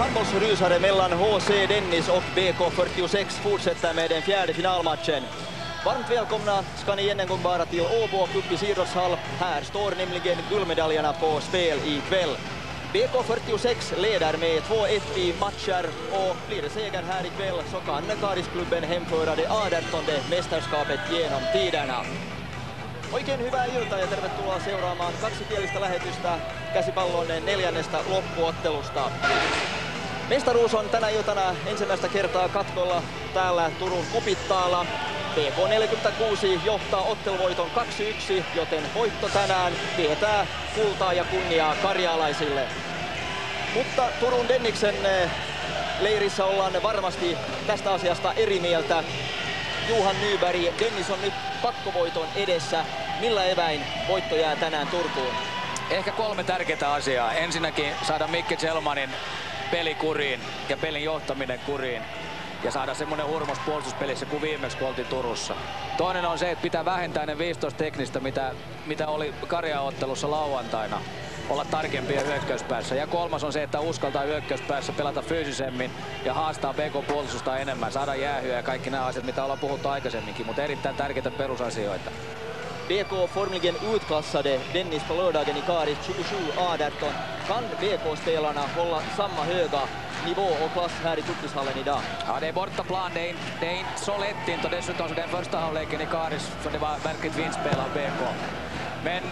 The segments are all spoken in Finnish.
handbollsrusare mellan HC Dennis och BK46 fortsätter med den fjärde finalmatchen. Varmt välkomna ska ni än en gång bara till Åbo Cup i idrottshall. Här står nämligen guldmedaljerna på spel ikväll. BK46 leder med 2-1 i matcher och blir det seger här ikväll så kan Karisklubben hemföra det 18:e mästerskapet genom tiderna. Oikein hyvää iltaa ja tervetuloa seuraamaan kaksikielistä lähetystä käsipallon neljännestä loppuottelusta. Mestaruus on tänä iltana ensimmäistä kertaa katkolla täällä Turun Kupittaalla. BK46 johtaa otteluvoiton 2-1, joten voitto tänään tietää kultaa ja kunniaa karjaalaisille. Mutta Turun Denniksen leirissä ollaan varmasti tästä asiasta eri mieltä. Juhan Nyberg, Dennis on nyt pakkovoiton edessä. Millä eväin voitto jää tänään Turkuun? Ehkä 3 tärkeää asiaa. Ensinnäkin saada Mikki Kjellmanin peli kuriin ja pelin johtaminen kuriin. Ja saada semmoinen hurmos puolustuspelissä kuin viimeksi kun oltiin Turussa. Toinen on se, että pitää vähentää ne 15 teknistä, mitä oli Karjaa-ottelussa lauantaina. Olla tarkempia hyökkäyspäässä. Ja kolmas on se, että uskaltaa hyökkäyspäässä pelata fyysisemmin ja haastaa BK-puolustusta enemmän. Saada jäähyä ja kaikki nämä asiat, mitä ollaan puhuttu aikaisemminkin. Mutta erittäin tärkeitä perusasioita. BK formligen utklassade Dennis på lördagen i Karis 27-18. Kan BK-spelarna hålla samma höga nivå och klass här i Tuttishallen idag? Ja, det är bortaplan. Det är inte så lätt inte. Och dessutom så den första halvleken i Karis så det var verkligt vinstspel av BK. Men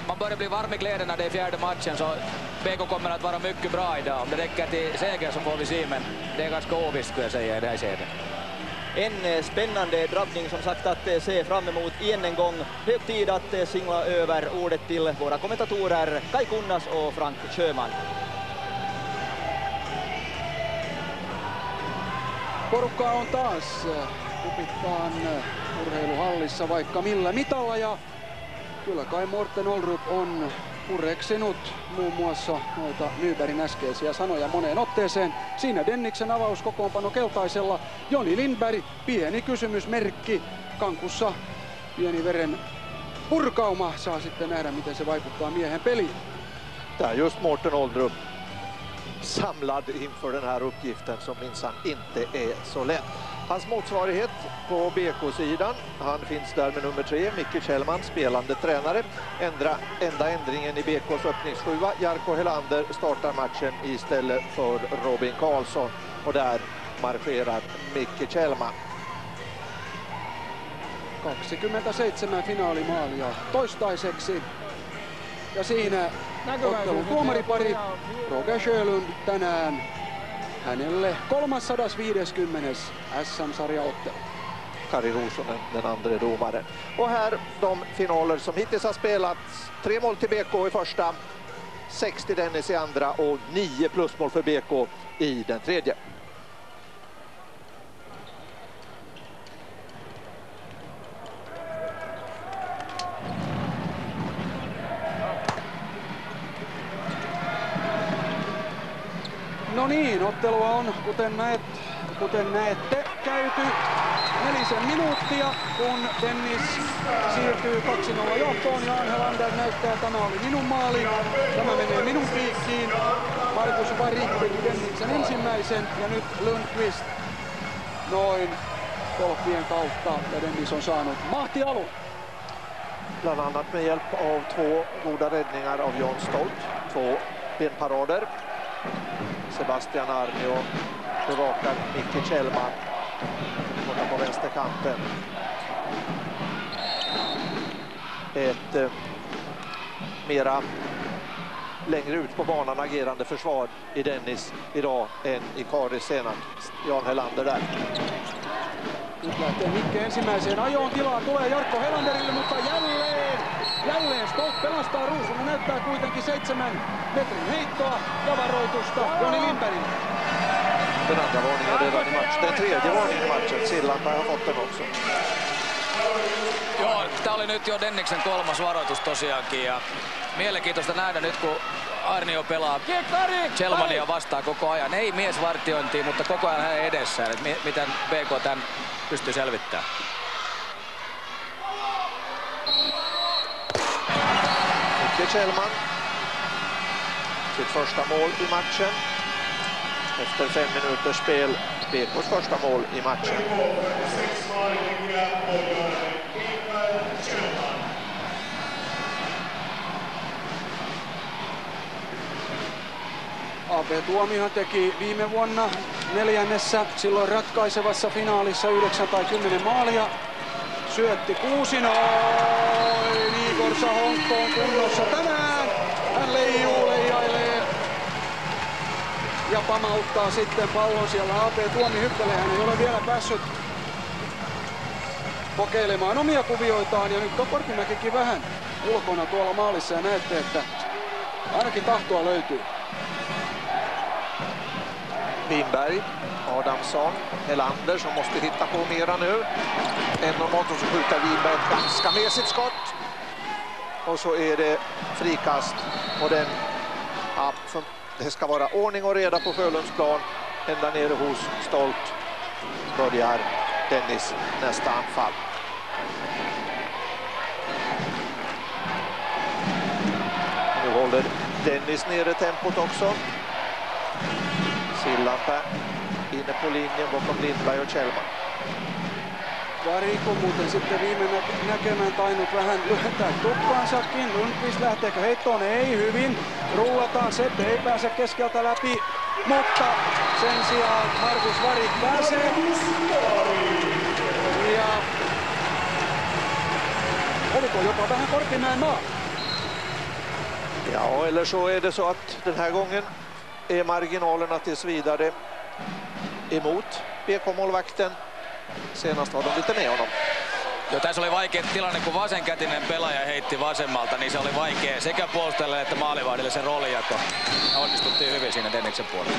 man börjar bli varm i kläderna, det är fjärde matchen så BK kommer att vara mycket bra idag. Om det räcker till seger så får vi se, men det är ganska ovisst skulle jag säga i det här skedet. En spännande drabbning som sagt att se fram emot igen en gång. Hög tid att singla över ordet till våra kommentatorer Kai Kunnas och Frank Sjöman. Porukkaa on taas Kupittaan urheiluhallissa vaikka millä mitalla ja kyllä kai Morten Oldrup on pureksinut muun muassa noita Nybergin äskeisiä sanoja moneen otteeseen. Siinä Denniksen avauskokoonpano keltaisella. Joni Lindberg, pieni kysymysmerkki. Kankussa pieni veren purkauma. Saa sitten nähdä, miten se vaikuttaa miehen peliin. Där just Morten Oldrup samlad inför den här uppgiften som minsann inte är så lätt. Hans motsvarighet på BK-sidan, han finns där med nummer 3, Mikki Kjellman, spelande tränare. Enda ändringen i BKs öppningssjua, Jarko Helander startar matchen istället för Robin Karlsson. Och där marscherar Mikki Kjellman. 27 finaalimaalia toistaiseksi. Ja siinä ottelun tuomaripari Roger Sjölund tänään. Hänelle 350 SM-sarjaottelu. Kari Rosonen, den andra domaren. Och här de finaler som hittills har spelats. 3 mål till BK i första, 6 till Dennis i andra och 9 plusmål för BK i den tredje. No niin, ottelua on, kuten näette, käyty 4 minuuttia, kun Dennis siirtyy 2-0 johtoon ja Helander näyttää, että tämä oli minun maali. Tämä menee minun piikkiin. Markus Varik teki Denniksen ensimmäisen ja nyt Lundqvist noin tolppien kautta ja Dennis on saanut mahtialun. Bland annat med hjälp av 2 goda räddningar av John Stolt, 2 benparader. Sebastian Arnio bevakar Mikki Kjellman borta på vänsterkanten. Ett mera längre ut på banan agerande försvar i Dennis idag än i Karis senast. Jan Helander där. Nyt lähtee Mikke ensimmäiseen ajoon, tilaa tulee Jarkko Helanderille, mutta jälleen Stolt pelastaa. Ruusunen näyttää kuitenkin 7 metrin heittoa ja varoitusta Joni Lindbergille. Den andra varningen redan i matchen. Den tredje varningen i matchen. Sillanpää har fått den också. Joo, tää oli nyt jo Denniksen 3. varoitus tosiaankin ja mielenkiintoista nähdä nyt kun Arnio pelaa Kjellmania vastaan koko ajan. Ei miesvartiointiin, mutta koko ajan hänen edessään, että miten BK tämän pystyy selvittämään. Mikki Kjellman. Sitt första mål i matchen. efter 5 minuters spel. BK:s första mål i matchen. AB Tuomiohan teki viime vuonna 4. silloin ratkaisevassa finaalissa 9 tai 10 maalia. Syötti 6-0. Igor Sahonko on kunnossa tänään. Hän leijailee ja pamauttaa sitten pallon siellä. AB Tuomi hyppelee, hän ei ole vielä päässyt kokeilemaan omia kuvioitaan. Ja nyt on Korpimäkikin vähän ulkona tuolla maalissa ja näette, että ainakin tahtoa löytyy. Winberg, Adamsson, Helander som måste hitta på mera nu. En normalt så skjuter Winberg ett ganska mesigt skott. Och så är det frikast. Och den, ja, det ska vara ordning och reda på Sjölundsplan. Ända nere hos Stolt börjar Dennis nästa anfall. Nu håller Dennis nere tempot också. Sillanpää inne på linjen bakom Lindberg och Kjellman. Variko muuten sitten viime näkemään tainnut vähän lyhentää tukkaansakin. Lundqvist lähteekö heittoon? Ei, hyvin. Rullataan, Sepp ei pääse keskeltä läpi. Mutta sen sijaan Markus Varik pääsee. Ja oliko jopa vähän Korpimäen maa? Ja, eller så är det så att den här gången är marginalerna tills vidare emot BK-målvakten. Senast var de lite med honom. Jo, tässä oli vaikea tilanne, kun vasenkätinen pelaaja heitti vasemmalta, niin se oli vaikea sekä puolustajalle että maalivahdille se roolijako. Onnistuttiin hyvin siinä Denniksen puolella.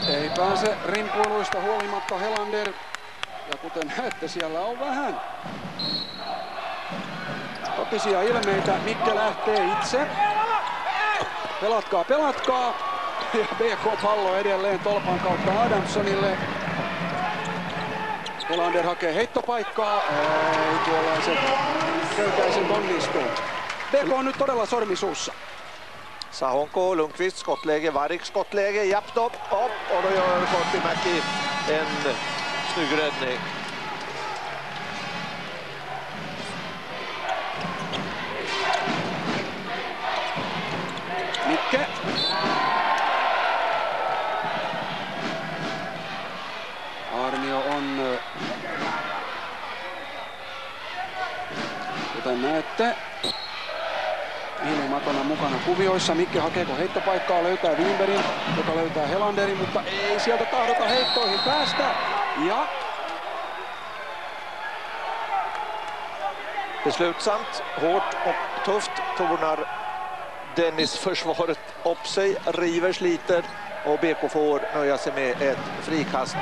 Ei pääse rimpuiluista huolimatta Helander. Ja kuten näette, siellä on vähän totisia ilmeitä. Mikke lähtee itse. Pelatkaa, pelatkaa. Ja BK-pallo edelleen tolpan kautta Adamsonille. Helander hakee heittopaikkaa. Ei tuollaiset köykäiset onnistuu. BK on nyt todella sormisuussa. Sahonko, Lundqvist, skottläge, Varik, skottläge, japp, upp, och då gör Korpimäki en snygg räddning. Mikke. Arnio on, kuten näette, Ilmatona mukana kuvioissa. Mikke hakeeko heittopaikkaa, löytää Winbergin, joka löytää Helanderin, mutta ei sieltä tahdota heittoihin päästä. Ja beslutsamt, hårt och tufft tornar Dennis försvaret upp sig, river, sliter och BK får nöja sig med ett frikast.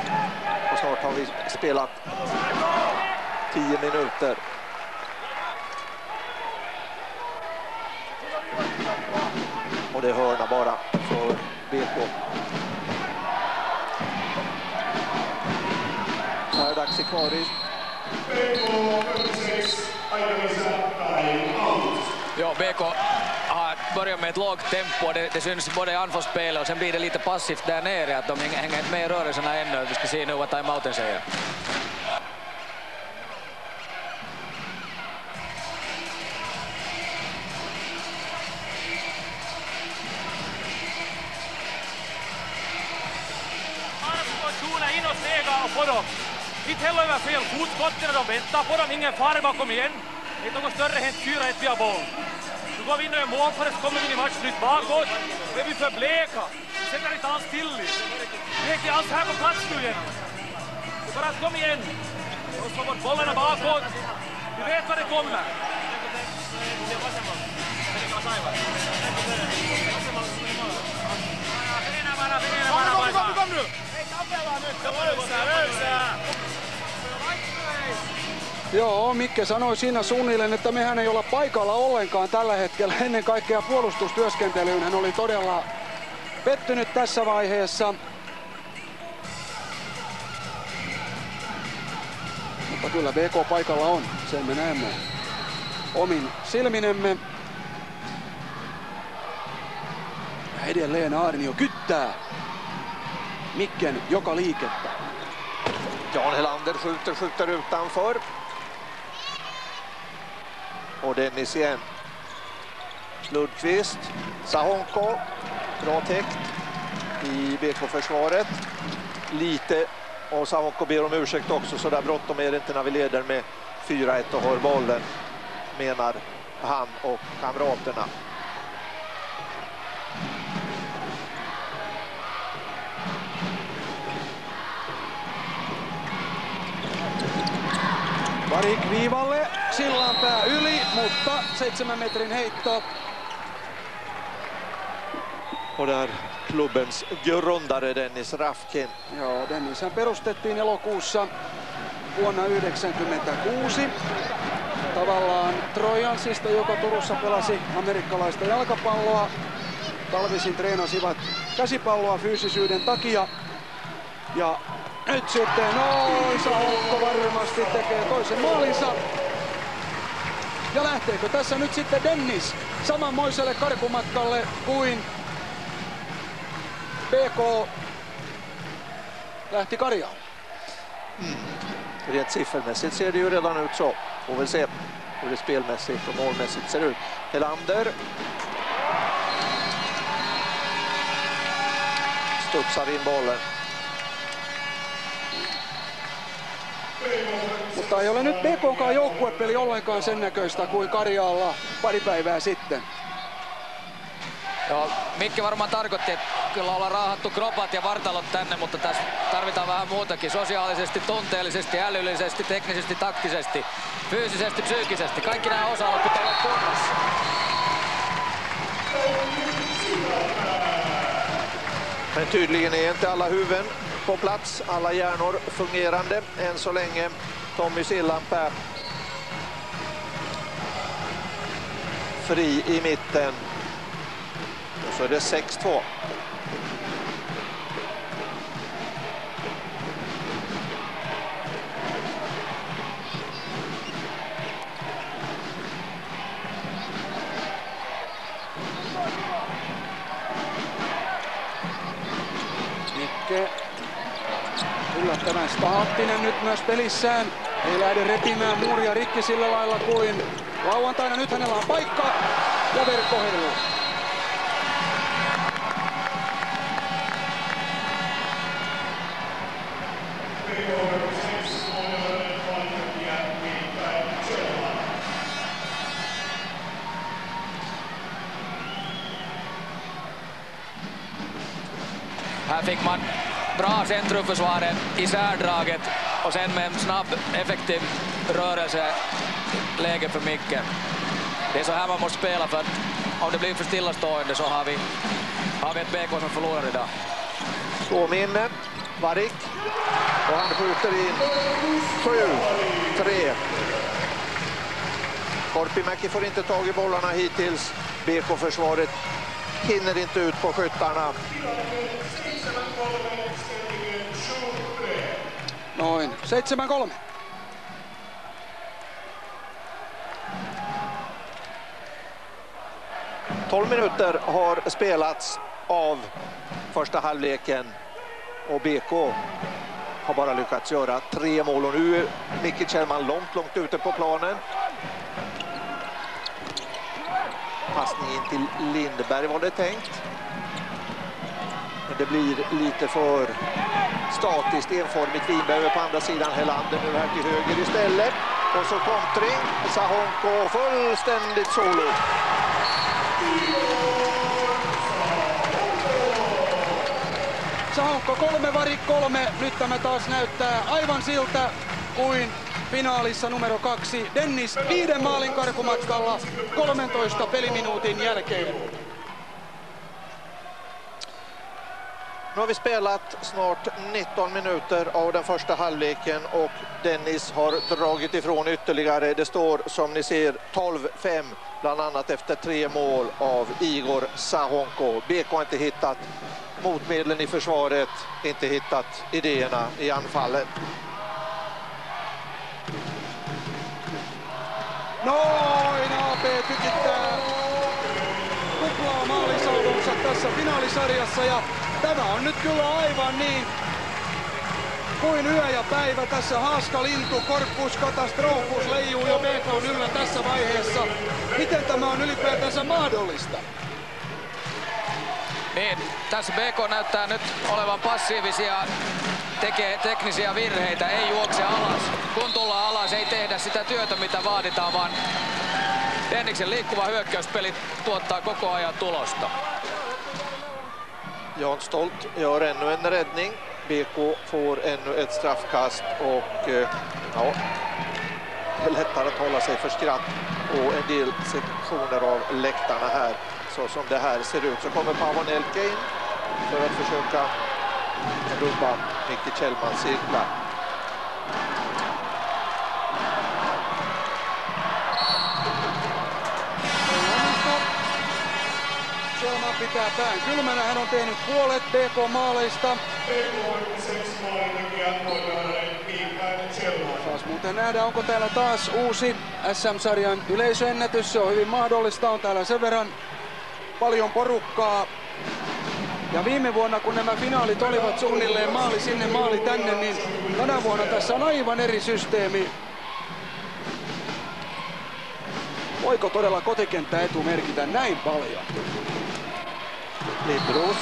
Och snart har vi spelat 10 minuter. Och det hörna bara för BK. Här är dags i Karis. Ja, BK har börjat med ett lågt tempo. Det syns både i anfallsspelet och sen blir det lite passivt där nere. Att de hänger inte med i rörelserna ännu. Vi ska se nu vad timeouten säger. Inte heller över fel fotskott när de väntar på dem, ingen fara bakom igen. Det är något större hänt 4-1 via boll. Nu går vi in i mål för att komma in i matchslut bakåt. Då är vi för bleka. Vi sätter inte alls till. Vi är inte alls här på plats nu igen. Det är bara att komma igen. Och slå bort bollarna bakåt. Vi vet vad det kommer. Kom nu! joo, Mikke sanoi siinä suunnilleen, että mehän ei olla paikalla ollenkaan tällä hetkellä. Ennen kaikkea puolustustyöskentelyyn hän oli todella pettynyt tässä vaiheessa. kyllä BK paikalla on, sen me näemme omin silminemme. Ja edelleen Aarnio kyttää mikken joka liikettä. Jan Helander skjuter utanför. Och Dennis igen. Lundqvist, Sahonko, bra täckt i BK-försvaret. Lite, och Sahonko ber om ursäkt också, så där bråttom är det inte när vi leder med 4-1 och har bollen, menar han och kamraterna. Varik viivalle, Sillanpää yli, mutta 7 metrin heitto. Och där klubbens grundare Dennis Rafkin. Joo, Dennis hän perustettiin elokuussa vuonna 1996. Tavallaan Trojansista, joka Turussa pelasi amerikkalaista jalkapalloa. Talvisin treenasivat käsipalloa fyysisyyden takia. Ja nyt sitten Sahonko varmasti tekee toisen maalinsa. Ja lähteekö tässä nyt sitten Dennis samanmoiselle karkumatkalle kuin BK lähti Karjaan? Rent siffermässigt ser det ju redan ut så. Får väl se hur det spelmässigt och målmässigt ser ut. Helander studsar in bollen. Mutta ei ole nyt BK:nkaan joukkuepeli ollenkaan sen näköistä kuin Karjaalla pari päivää sitten. Joo, Mikki varmaan tarkoitti, että kyllä ollaan raahattu kropat ja vartalot tänne, mutta tässä tarvitaan vähän muutakin. Sosiaalisesti, tunteellisesti, älyllisesti, teknisesti, taktisesti, fyysisesti, psyykkisesti. Kaikki nämä osa-alueet pitää olla kunnossa. Men tydligen är inte alla huvuden på plats, alla hjärnor fungerande än så länge. Tommy Sillanpää fri i mitten. Och så är det 6-2. Mikke yllättävän staattinen nyt myös pelissään. Ei lähde repimään muuria rikki sillä lailla kuin lauantaina. Nyt hänellä on paikka ja verkkoheilu. Här fick man bra centrumförsvaret i särdraget och sen med en snabb, effektiv rörelseläge för Micke. Det är så här man måste spela, för att om det blir för stillastående så har vi ett BK som förlorar idag. Ståminne, Varik, och han skjuter in 7-3. Korpimäki får inte tag i bollarna hittills. BK-försvaret hinner inte ut på skyttarna. Noin 7-3. Tolv minuter har spelats av första halvleken och BK har bara lyckats göra 3 mål. Och nu är Micke Kjellman långt ute på planen. Passning in till Lindberg var det tänkt. Men det blir lite för statiskt, enformigt. Winberg på andra sidan, Helander nu här till höger istället. Och så kontring, Sahonko fullständigt solo. Sahonko 3, Varik 3. Nyt tämä taas näyttää aivan siltä kuin finaalissa numero 2. Dennis 5 maalin karkumatkalla 13 peliminuutin jälkeen. Nu har vi spelat snart 19 minuter av den första halvleken och Dennis har dragit ifrån ytterligare. Det står som ni ser 12-5, bland annat efter 3 mål av Igor Sahonko. BK har inte hittat motmedlen i försvaret, inte hittat idéerna i anfallet. Noin AP tykittää kuplaa maalisaldonsa tässä finaalisarjassa ja tämä on nyt kyllä aivan niin kuin yö ja päivä. Tässä haaska lintu, korpus, katastrofus leijuu jo BK:n yllä tässä vaiheessa. Miten tämä on ylipäätänsä mahdollista? Niin, tässä BK näyttää nyt olevan passiivisia, tekee teknisiä virheitä, ei juokse alas. Kun tullaan alas, ei tehdä sitä työtä, mitä vaaditaan, vaan Denniksen liikkuva hyökkäyspeli tuottaa koko ajan tulosta. Jan Stolt gör ännu en räddning. BK får ännu ett straffkast och ja, det är lättare att hålla sig för skratt på en del sektioner av läktarna här. Så som det här ser ut så kommer Pavonelke in för att försöka rubba Micke Kjellmans cirklar. Kjellman pitää pään kylmänä. Hän on tehnyt puolet BK-maaleista. Saas muuten nähdä, onko täällä taas uusi SM-sarjan yleisöennätys. Se on hyvin mahdollista. On täällä sen verran paljon porukkaa. Ja viime vuonna, kun nämä finaalit olivat suunnilleen maali sinne, maali tänne, niin tänä vuonna tässä on aivan eri systeemi. Voiko todella kotikenttäetu merkitä näin paljon? Lindros.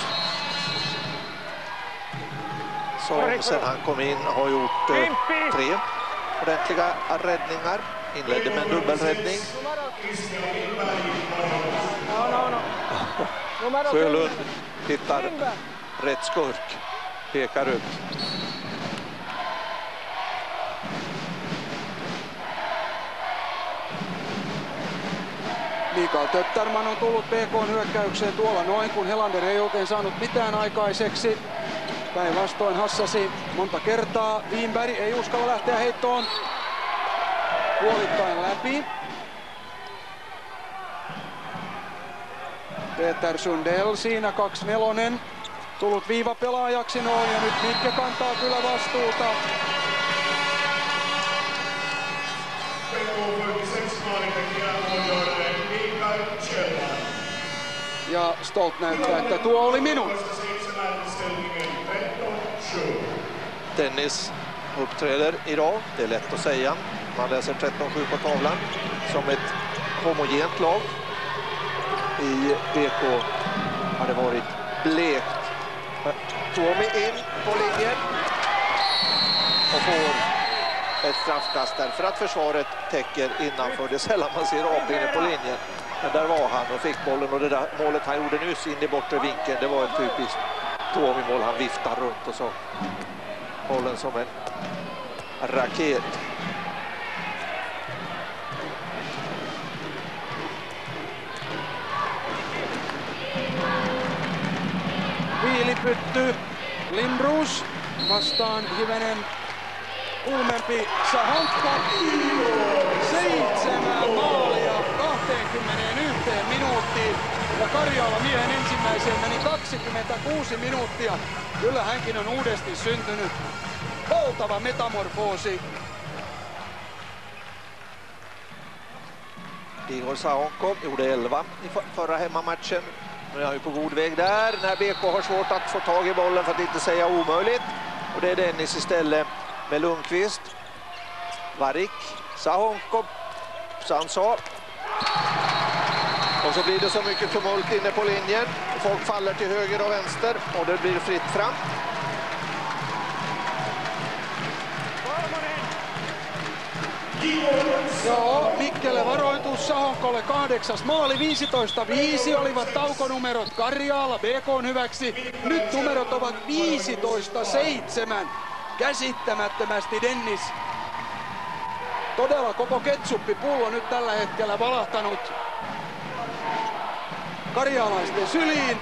Som sen han kom in har gjort 3 ordentliga räddningar. Inledde med en dubbelräddning. Sjölund hittar rätt skurk. Pekar ut. Mikael Tötterman on tullut BK:n hyökkäykseen tuolla noin, kun Helander ei oikein saanut mitään aikaiseksi. Päinvastoin hassasi monta kertaa. Wienberg ei uskalla lähteä heittoon. Puolittain läpi. Peter Sundell siinä 2-4. Tullut viivapelaajaksi noin ja nyt Mikke kantaa kyllä vastuuta. Ja Stolt näyttää, että tuo oli minun. Dennis uppträder idag, det är lätt att säga. Man läser 13-7 på tavlan som ett homogent lag. I BK har det varit blekt. Tuomi in på linjen och får ett straffkast därför att försvaret täcker innanför. Det är sällan man ser AP inne på linjen. Men där var han och fick bollen och det där målet han gjorde nyss in i bortre vinkeln, det var ett typiskt Tuomi-mål. Han viftar runt och så bollen som en raket. Viilipytty Lindros vastaan hivenen kuumempi Sahonkka. 7 maalia 21 minuuttiin ja Karjala miehen ensimmäiseen meni 26 minuuttia. Kyllä hänkin on uudesti syntynyt. Valtava metamorfoosi. Igor Sahonkko gjorde 11 i förra hemmamatchen. Nu är han ju på god väg där när BK har svårt att få tag i bollen, för att inte säga omöjligt. Och det är Dennis istället med Lundqvist. Varik, Sahonkko, Sanså. Och så blir det så mycket tumult inne på linjen. Folk faller till höger och vänster och det blir fritt fram. Joo, Mikkelle varoitus Sahonkolle 8. maali, 15-5 olivat taukonumerot Karjaalla BK:n hyväksi. Nyt numerot ovat 15-7. Käsittämättömästi Dennis. Todella koko ketsuppipullo nyt tällä hetkellä valahtanut karjalaisten syliin.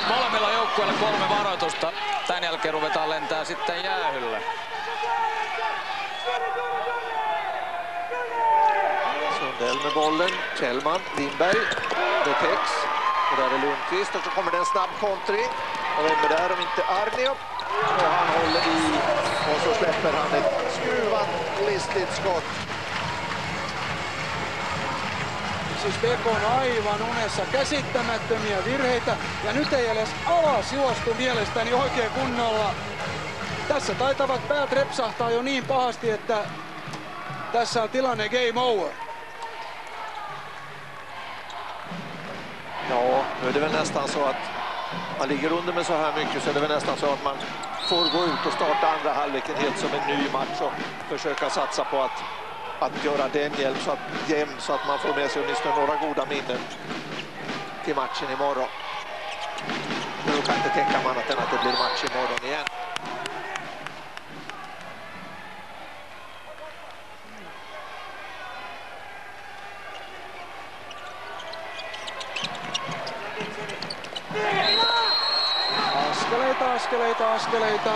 Molemmilla joukkueilla 3 varoitusta. Tän jälkeen ruvetaan lentää sitten jäähylle. Sundell med bollen, Kjellman, Lindberg, det täcks. Och där är Lundqvist och så kommer det en snabb kontring. Och vem är där om inte Arnio? Och han håller i och så släpper han ett skruvat listigt skott. Siis BK on aivan unessa, käsittämättömiä virheitä ja nyt ei edes alas juostu mielestäni oikein kunnolla. Tässä taitavat päät repsahtaa jo niin pahasti, että tässä on tilanne game over. Ja, nu är det väl nästan så att man ligger under med så här mycket så är det väl nästan så att man får gå ut och starta andra halvleken helt som en ny match och försöka satsa på att göra den jämn så att man får med sig åtminstone några goda minnen till matchen imorgon. Men då kan inte tänka man annat än att det blir match imorgon igen. Askeleita.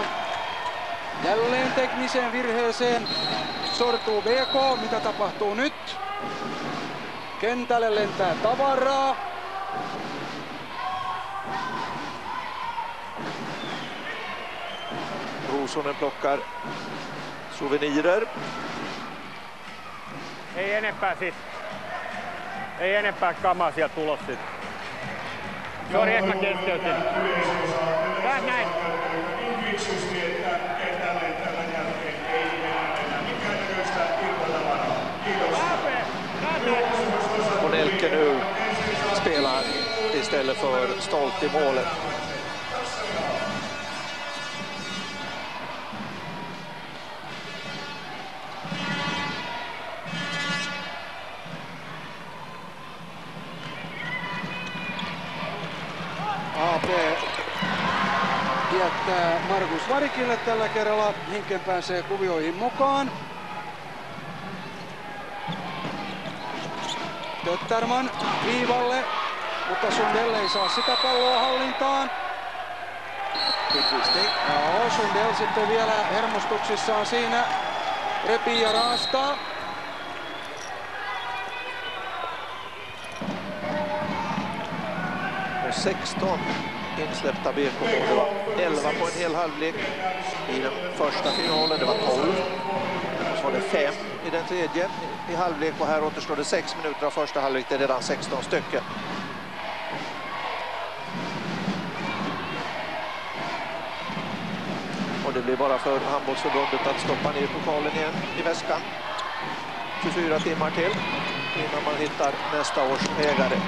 Jälleen tekniseen virheeseen sortuu BK. Mitä tapahtuu nyt? Kentälle lentää tavaraa. Rosonen plockar souvenirer. Ei enempää sit. Ei enempää kamaa sieltä tulos sit. Sori, että mä keskeytin. Tää näin. Och Nelke nu spelar istället för Stolt i målet. AP jättää Markus Varikille tällä kerralla. Hinken pääsee kuvioihin mukaan. Tötterman viivalle, mutta Sundell ei saa sitä palloa hallintaan. Joo, Sundell sitten vielä hermostuksissaan siinä repii ja raastaa. Och 16 insläppta BK-mål. Det var 11 på en hel halvlek i den första finalen. Det var 12. Och så var det 5 i den tredje i halvlek. Och här återstår det 6 minuter av första halvlek. Det är redan 16 stycken. Och det blir bara för handbollsförbundet att stoppa ner pokalen igen i väskan. 24 timmar till innan man hittar nästa års ägare.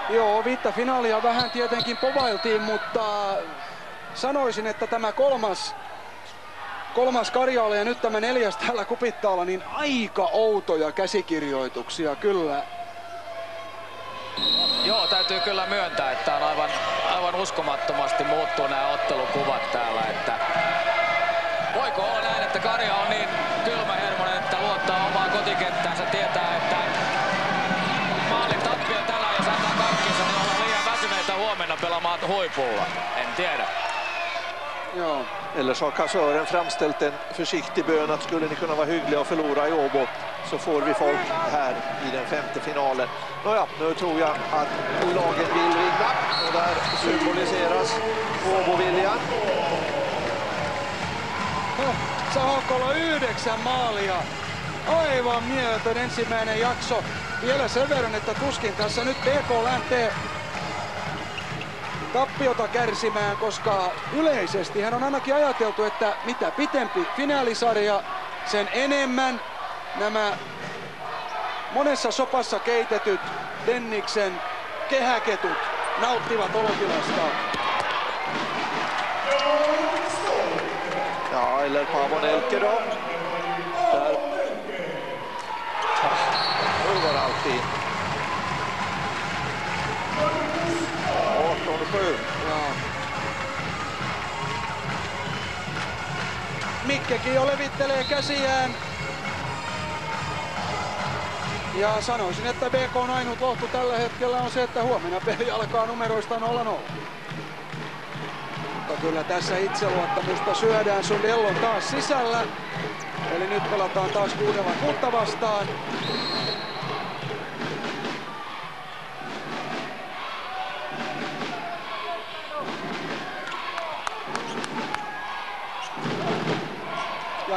Joo, viittä finaalia vähän tietenkin povailtiin, mutta sanoisin, että tämä kolmas Karjaala ja nyt tämä 4. täällä Kupittaalla, niin aika outoja käsikirjoituksia kyllä. Joo, täytyy kyllä myöntää, että on aivan uskomattomasti muuttuu nämä ottelukuvat täällä. Että voiko olla näin, että Karja on niin kylmähermonen, että luottaa omaan kotikettäänsä, tietää, että maalin tappio tällä ja saadaan kaikkinsa, niin ollaan liian väsyneitä huomenna pelaamaan huipulla. En tiedä. Ja. Eller så har kassören framställt en försiktig bön att skulle ni kunna vara hyggliga och förlora i Åbo så får vi folk här i den 5:e finalen. Nåja, nu tror jag att lagen vill vinna och där symboliseras Åbo-viljan. Sahokolla 9 maalia. Aivan mieletön ensimmäinen jakso. Vielä sen verran, että tuskin tässä nyt BK lähtee tappiota kärsimään, koska yleisesti hän on ainakin ajateltu, että mitä pitempi finaalisarja, sen enemmän nämä monessa sopassa keitetyt Denniksen kehäketut nauttivat olotilasta. Ja, eller Paavo Nelke då. Där. Nu går allt in. 18-7. Ja. Mikkekin jo levittelee käsiään. Ja sanoisin, että BK:n ainut lohtu tällä hetkellä on se, että huomenna peli alkaa numeroista 0-0. Mutta kyllä tässä itseluottamusta syödään. Sundell on taas sisällä. Eli nyt pelataan taas 6-6 vastaan.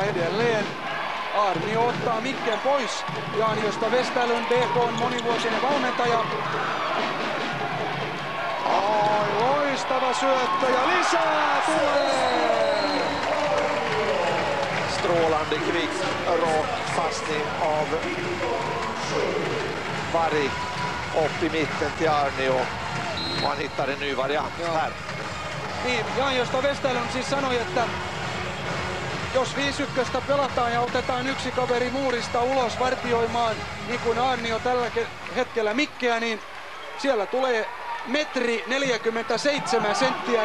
edelleen Arnio ottaa mikken pois Jaaniosta. Westerlund, BK on monivuotinen valmentaja. Loistava syöttö ja lisää tulee! Strålande kvick, rak passning av Varik upp i mitten till Arnio. Och han hittar en ny variant här. Niin, Jaaniosta Westerlund siis sanoi, että jos 5-1 pelataan ja otetaan yksi kaveri muurista ulos vartioimaan, niin kuin Arnio tällä hetkellä mikkeä, niin siellä tulee 1,47 metriä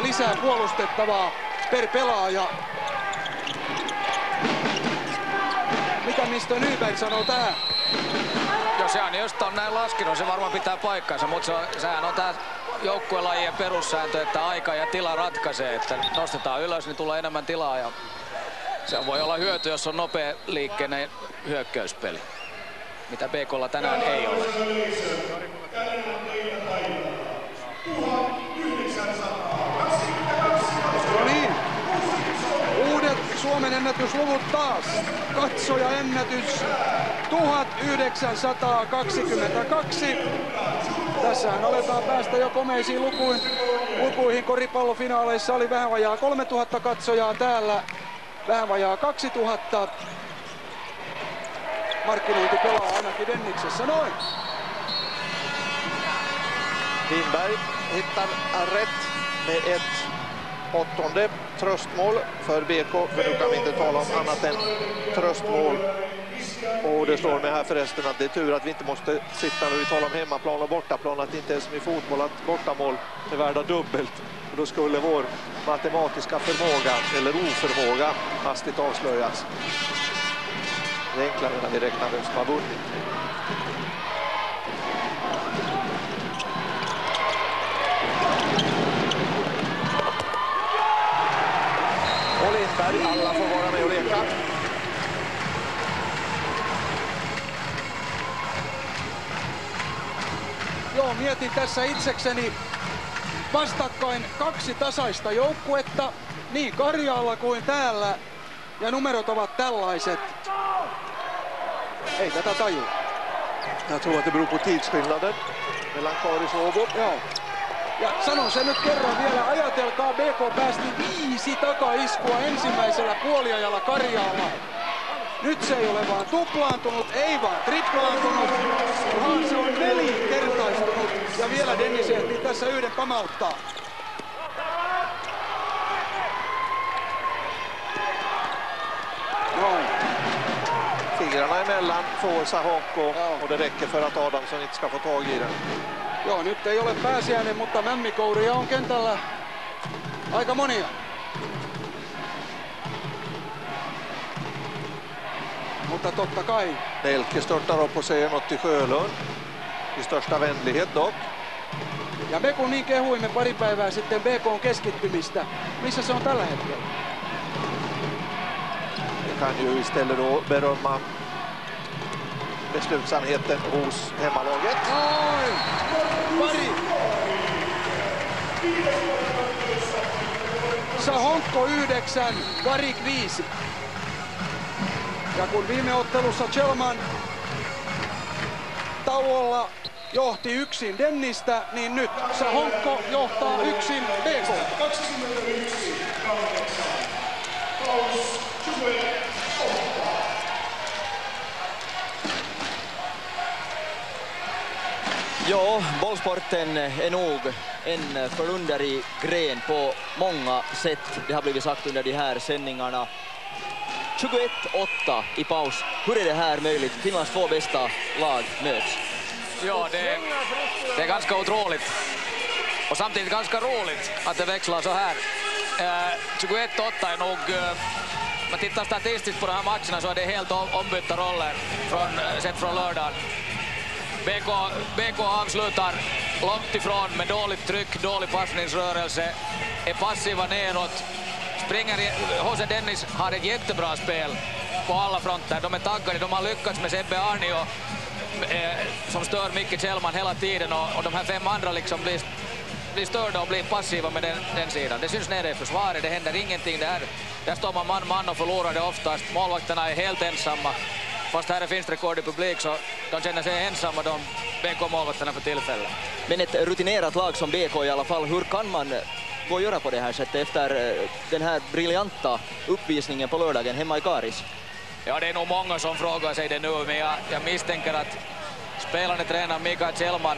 lisää puolustettavaa per pelaaja. Mitä Mr. Nyberg sanoo tähän? Jos Jaaniosta on näin laskenut, se varmaan pitää paikkansa, mutta sehän on tää joukkuelajien perussääntö, että aika ja tila ratkaisee, että nostetaan ylös, niin tulee enemmän tilaa ja se voi olla hyöty, jos on nopea liikkeinen hyökkäyspeli, mitä BK:lla tänään ei ole. No niin, uudet Suomen ennätysluvut taas. Katsojaennätys 1922. Tässähän aletaan päästä jo komeisiin lukuihin. Koripallofinaaleissa oli vähän vajaa 3000 katsojaa, täällä vähän vajaa 2000. Markkinointi pelaa ainakin Denniksessä noin. Lindberg hittar rätt med ett 8:e tröstmål för BK, för nu kan vi inte tala om annat än tröstmål. Och det slår mig här förresten att det är tur att vi inte måste sitta när vi talar om hemmaplan och bortaplan, att det inte är som i fotboll att bortamål är värda dubbelt. Och då skulle vår matematiska förmåga eller oförmåga hastigt avslöjas. Det är enklare när vi räknar vem som har vunnit. Och Lindberg, alla får vara med och leka. Joo, mietin tässä itsekseni vastakkain kaksi tasaista joukkuetta, niin Karjaalla kuin täällä, ja numerot ovat tällaiset. Ei tätä tajua. Jag tror att det beror på tidsskillnaden mellan Karis och Åbo. Joo. Ja sanon sen nyt kerran vielä, ajatelkaa, BK päästi 5 takaiskua ensimmäisellä puoliajalla Karjaalla. Nyt se ei ole vaan tuplaantunut, ei vaan triplaantunut, vaan se on 4-kertaistunut. Ja vielä Dennis ehtii tässä yhden pamauttaa. Noin. Fingrarna emellan får Sahonko och det räcker för att Adamsson inte ska få tag i den. Joo, nyt ei ole pääsiäinen, mutta mämmikouria on kentällä aika monia. Mutta totta kai. Nelke störtar upp och säger något till Sjölund. I största vänlighet dock. Ja me kun niin kehuimme pari päivää sitten BK:n keskittymistä, missä se on tällä hetkellä? Det kan ju istället då berömma beslutsamheten hos hemmalaget. Noin! Pari! Sahonko 9, Varik 5. Ja kun viime ottelussa Chelman tauolla johti yksin Dennistä, niin nyt Sahonko johtaa yksin BK. 21. Ja, bollsporten är nog en förunderlig gren på många sätt. Det har blivit sagt under de här sändningarna. 21-8 i paus. Hur är det här möjligt? Finlands två bästa lag möts. Ja, det är ganska otroligt. Och samtidigt ganska roligt att det växlar så här. 21-8 är nog... Man tittar statistiskt på de här matcherna så är det helt ombytta roller sett från lördagen. BK avslutar långt ifrån med dåligt tryck, dålig passningsrörelse, är passiva neråt. HC Dennis har ett jättebra spel på alla fronter. De är taggade, de har lyckats med Sebbe Arnio som stör Micke Kjellman hela tiden och de här 5 andra liksom blir blir störda och blir passiva med den sidan. Det syns nere i försvaret, det händer ingenting där. Där står man man och förlorar det oftast. Målvakterna är helt ensamma. Fast här finns rekord i publik så de känner sig ensamma, de BK-målvakterna för tillfället. Men ett rutinerat lag som BK i alla fall, hur kan man gå och göra på det här sättet efter den här briljanta uppvisningen på lördagen hemma i Karis? Ja, det är nog många som frågar sig det nu, men jag misstänker att spelande tränare Mikael Kjellman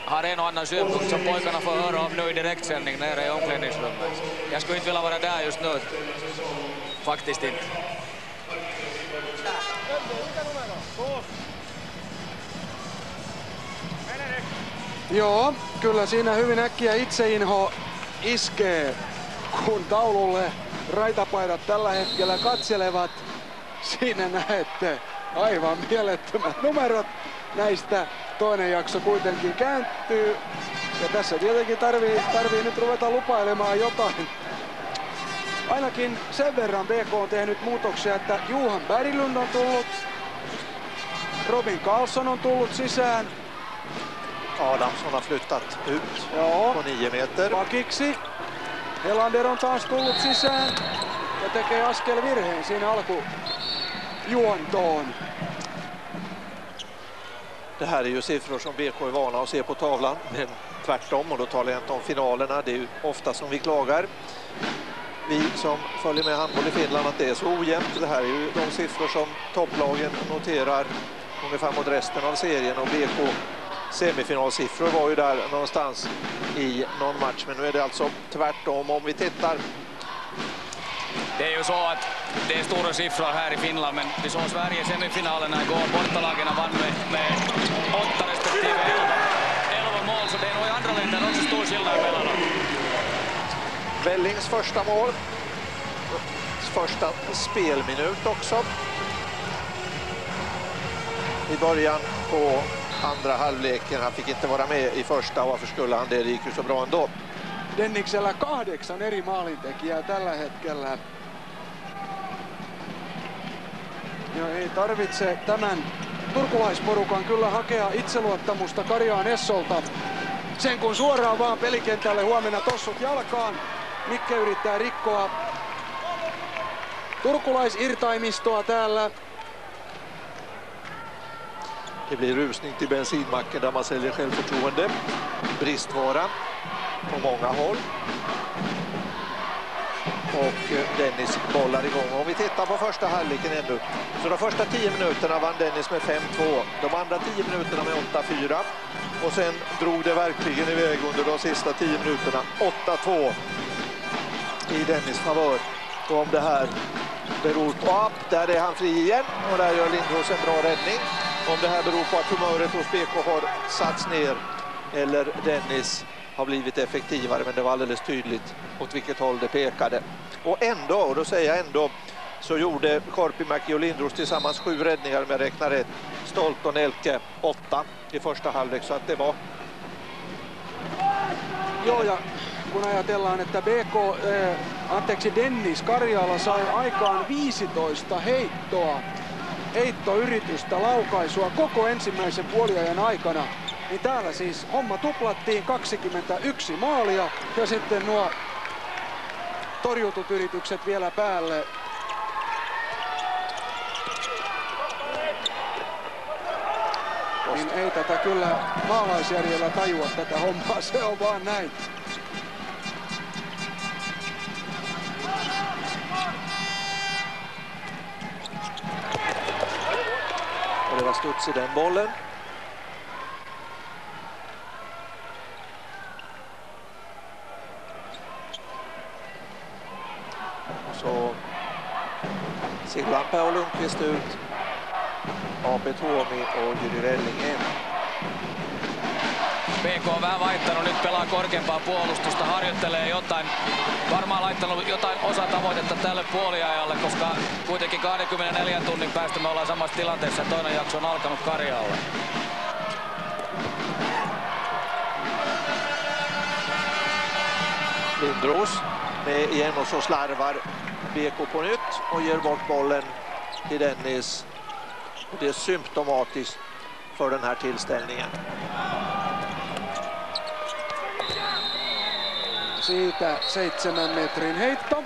har en och annan synpunkt som pojkarna får höra om nu i direktsändning nere i omklädningsrummet. Jag skulle inte vilja vara där just nu. Faktiskt inte. Joo, kyllä siinä hyvin äkkiä itseinho iskee, kun taululle raitapaidat tällä hetkellä katselevat. Siinä näette aivan mielettömät numerot. Näistä toinen jakso kuitenkin kääntyy. Ja tässä tietenkin tarvii nyt ruveta lupailemaan jotain. Ainakin sen verran BK on tehnyt muutoksia, että Johan Berglund on tullut. Robin Karlsson on tullut sisään. Adamsson har flyttat ut på 9 meter. Pakiksi. Helander on taas tullut sisään ja tekee askel virheen siinä alkujuontoon. Det här är ju siffror som BK är vana att se på tavlan, men tvärtom, och då talar jag inte om finalerna. Det är ju ofta som vi klagar, vi som följer med handboll i Finland, att det är så ojämnt. Det här är ju de siffror som topplagen noterar ungefär mot resten av serien, och BK semifinalsiffror var ju där någonstans i någon match, men nu är det alltså tvärtom. Om vi tittar. Det är ju så att det är stora siffror här i Finland, men vi såg Sverige semifinalerna igår. Bortalagen vann med 8 respektive 11 mål, så det är nog i andra länder också stor skillnad mellan dem. Wellings första mål. Första spelminut också. I början på andra halvleken. Han fick inte vara med i första. Varför skulle han det? Det gick ju så bra ändå. Denniksellä 8 eri maalintekijää tällä hetkellä. Ja ei tarvitse tämän turkulaisporukan kyllä hakea itseluottamusta Karjaan Essolta. Sen kun suoraan vaan pelikentälle huomenna tossut jalkaan. Mikke yrittää rikkoa turkulaisirtaimistoa täällä. Det blir rusning till bensinmacken där man säljer självförtroende. Bristvara på många håll. Och Dennis bollar igång. Om vi tittar på första halvleken ändå. Så de första 10 minuterna vann Dennis med 5-2. De andra 10 minuterna med 8-4. Och sen drog det verkligen iväg under de sista 10 minuterna. 8-2 i Dennis favör. Och om det här beror på där är han fri igen. Och där gör Lindros en bra räddning. Om det här beror på att humöret hos BK har satts ner eller Dennis har blivit effektivare, men det var alldeles tydligt åt vilket håll det pekade. Och ändå, och då säger jag ändå, så gjorde Korpimäki och Lindros tillsammans 7 räddningar, om jag räknar rätt. Stolt och Nelke 8 i första halvlek, så att det var... Joo, ja kun ajatellaan, että Dennis Karjala sai aikaan 15 heittoyritystä, laukaisua koko ensimmäisen puoliajan aikana, niin täällä siis homma tuplattiin, 21 maalia ja sitten nuo torjutut yritykset vielä päälle. Niin ei tätä kyllä maalaisjärjellä tajua tätä hommaa, se on vaan näin. Och det var studs i den bollen. Så Sillanpää och Lundqvist ut. AP Tuomi och Jyri Relling. BK on vähän vaihtanut, nyt pelaa korkeampaa puolustusta, harjoittelee jotain, varmaan laittanut jotain osatavoitetta tälle puoliajalle, koska kuitenkin 24 tunnin päästä me ollaan samassa tilanteessa ja toinen jakso on alkanut Karjaalla. Lindros med igen och så slarvar BK på nytt och ger bort bollen till Dennis. Och det är symptomatiskt för den här tillställningen. Siitä 7 metrin heitto.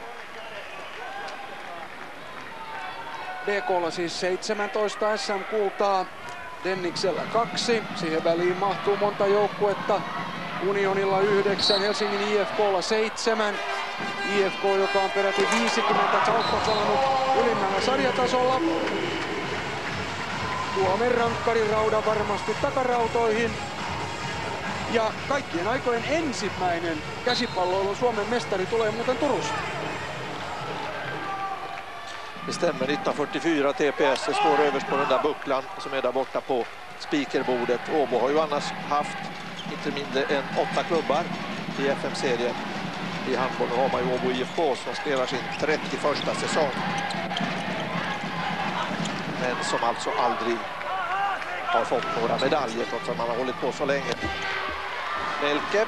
BK:lla siis 17 SM-kultaa, Denniksellä 2. Siihen väliin mahtuu monta joukkuetta. Unionilla 9, Helsingin IFK:lla 7. IFK, joka on peräti 50 kautta saanut ylimmällä sarjatasolla. Tuomen rankkarirauda varmasti takarautoihin. Ja kaikkien aikojen ensimmäinen käsipalloilun Suomen mestari tulee muuten Turusta. Det stämmer, 1944 TPS står överst på den där bucklan som är där borta på spikerbordet. Åbo har ju annars haft inte mindre än 8 klubbar i FM-serien. I handboll har man ju Åbo IFK som spelar sin 31:a säsong. Men som alltså aldrig har fått några medaljer trots att man har hållit på så länge. Melke.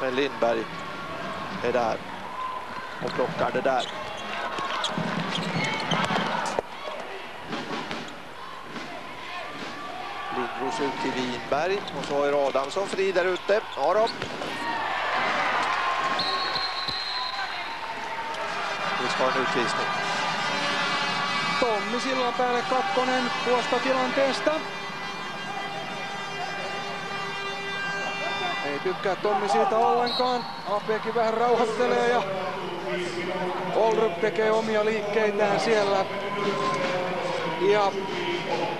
Men Lindberg är där och plockar det där. Lindros ut till Winberg och så är Adamsson fri där ute. Ja då. Vi ska ha en utvisning. Tommi sillan päälle Kakkonen tuosta tilanteesta. Ei tykkää Tommi siitä ollenkaan. APkin vähän rauhoittelee ja Oldrup tekee omia liikkeitään siellä. Ja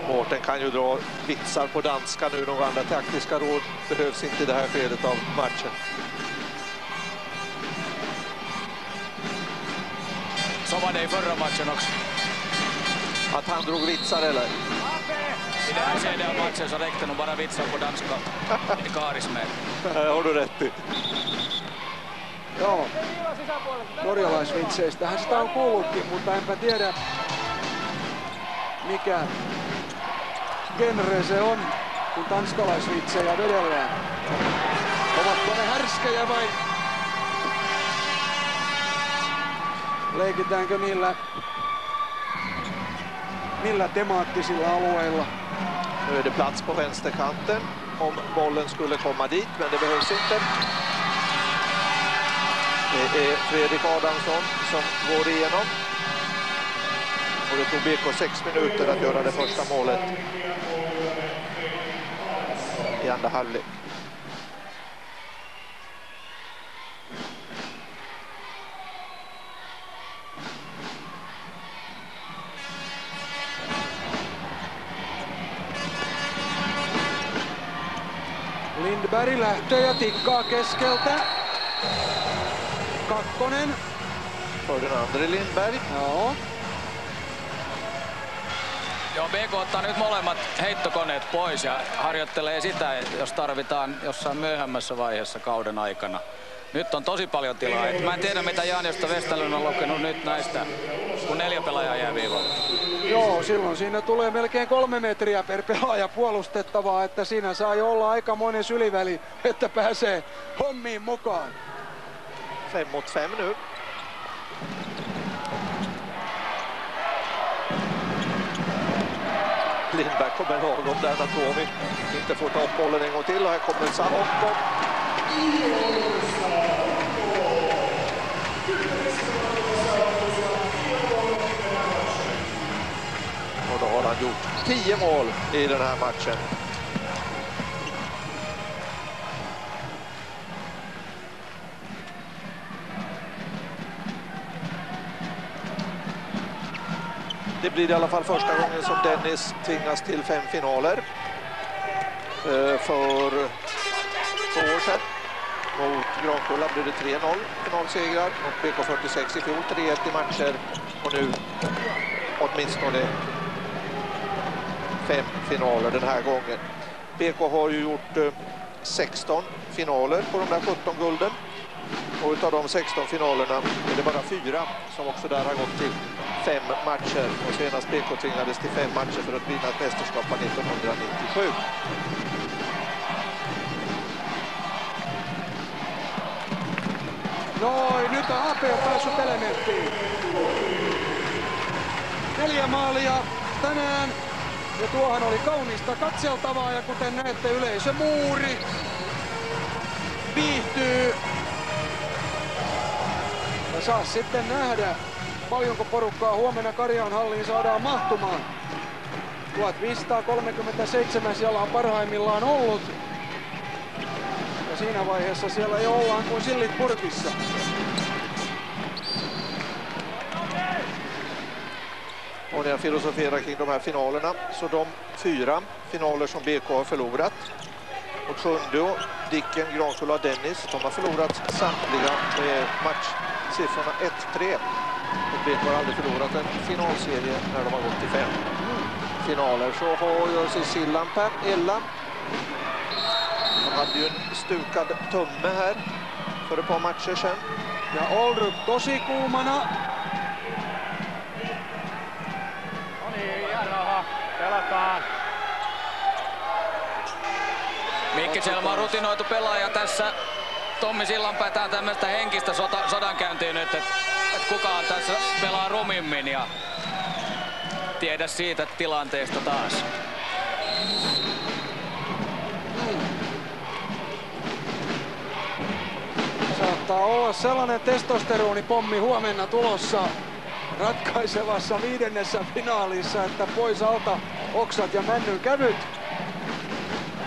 Mårten kan ju dra vitsar på danska nu. Några andra taktiska råd behövs inte i det här skedet av matchen. Så var det i förra matchen också. Att han drog vitsar eller? I den här CDA-matchen så räckte nog bara vitsar på danska. I Kaarismäen. Har du rätt i. joo, norjalaisvitseistähän sitä on kuullutkin, mutta enpä tiedä mikä genre se on, kun tanskalaisvitsejä vedellään. Ovatko ne härskejä vai leikitäänkö millä temaattisilla alueilla? Nu är det plats på vänsterkanten om bollen skulle komma dit, men det behövs inte. Det är Fredrik Adamsson som går igenom. Och det tog BK 6 minuter att göra det första målet i andra halvlek. Lindberg lähtee ja tikkaa keskeltä. Kakkonen. För den andra Lindberg. Joo. Joo, BK ottaa nyt molemmat heittokoneet pois ja harjoittelee sitä, jos tarvitaan jossain myöhemmässä vaiheessa kauden aikana. Nyt on tosi paljon tilaa. Mä en tiedä, mitä Jaanjosta Westerlund on lukenut nyt näistä, kun 4 pelaajaa jää viivalle. Joo, silloin siinä tulee melkein 3 metriä per pelaaja puolustettavaa, että siinä saa jo olla aikamoinen syliväli, että pääsee hommiin mukaan. 5 mot 5 nu. Lindberg kommer lagom där när Tomi inte får ta upp bollen en gång till. Och här kommer Sanokko. Och då har han gjort 10 mål i den här matchen. Det blir i alla fall första gången som Dennis tvingas till 5 finaler. För 2 år sedan mot Grankulla blev det 3-0 finalsegrar och BK46 i fjol 3-1 i matcher och nu åtminstone 5 finaler den här gången. BK har ju gjort 16 finaler på de där 17 gulden. Och utav de 16 finalerna är det bara 4 som också där har gått till 5 matcher. Och senast BK tvingades till 5 matcher för att vinna ett mästerskap 1997. Noin, nyt on AP päässyt elementtiin. 4 maalia tänään. Ja tuohan oli kaunista katseltavaa ja kuten näette yleisömuuri viihtyy saa sitten nähdä, paljonko porukkaa huomenna Karjaan halliin saadaan mahtumaan. 1537 siellä on parhaimmillaan ollut. Ja siinä vaiheessa siellä jo ollaan kuin sillit purkissa. Och när jag filosoferar kring de här finalerna, så de 4 finaler som BK har förlorat mot Sjundeå, Dicken, Grankulla, Dennis, de har förlorat samtliga med matchsiffrorna 1-3. Och BK har aldrig förlorat en finalserie när de har gått till 5 finaler. Så har sig Sillanpää, Ella. De hade ju en stukad tumme här för ett par matcher sedan. Ja Oldrup tosi kuumana. No niin, ihan rauha. Pelataan. Mikki Selma on rutinoitu pelaaja tässä. Tommi Sillanpää, tää on tämmöistä henkistä sodankäyntiä nyt, että kukaan tässä pelaa rumimmin ja tiedä siitä tilanteesta taas. Saattaa olla sellainen testosteronipommi huomenna tulossa ratkaisevassa 5. finaalissa, että pois alta oksat ja männyn kävyt.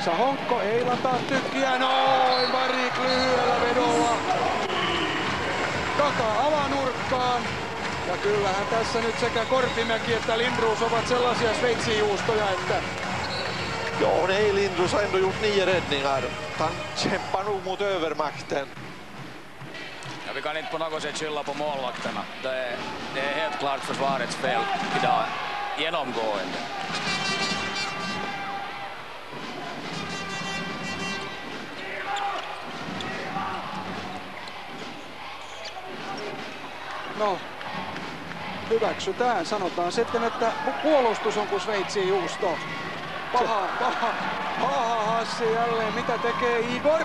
Sahonkko ei lataa tykkiä, noin Varik lyhyellä vedolla taka-alanurkkaan. Ja kyllähän tässä nyt sekä Korpimäki että Lindroos ovat sellaisia sveitsijuustoja, että... Ja, nej, Lindroos har ändå gjort 9 räddningar. Han kämpar nog mot övermakten. Ja vi kan inte på något sätt skylla på målvakterna. Det är helt klart försvarets fel idag, genomgående. No, hyväksytään. Sanotaan sitten, että puolustus on kuin Sveitsin juusto. Paha Hassi jälleen. Mitä tekee Igor?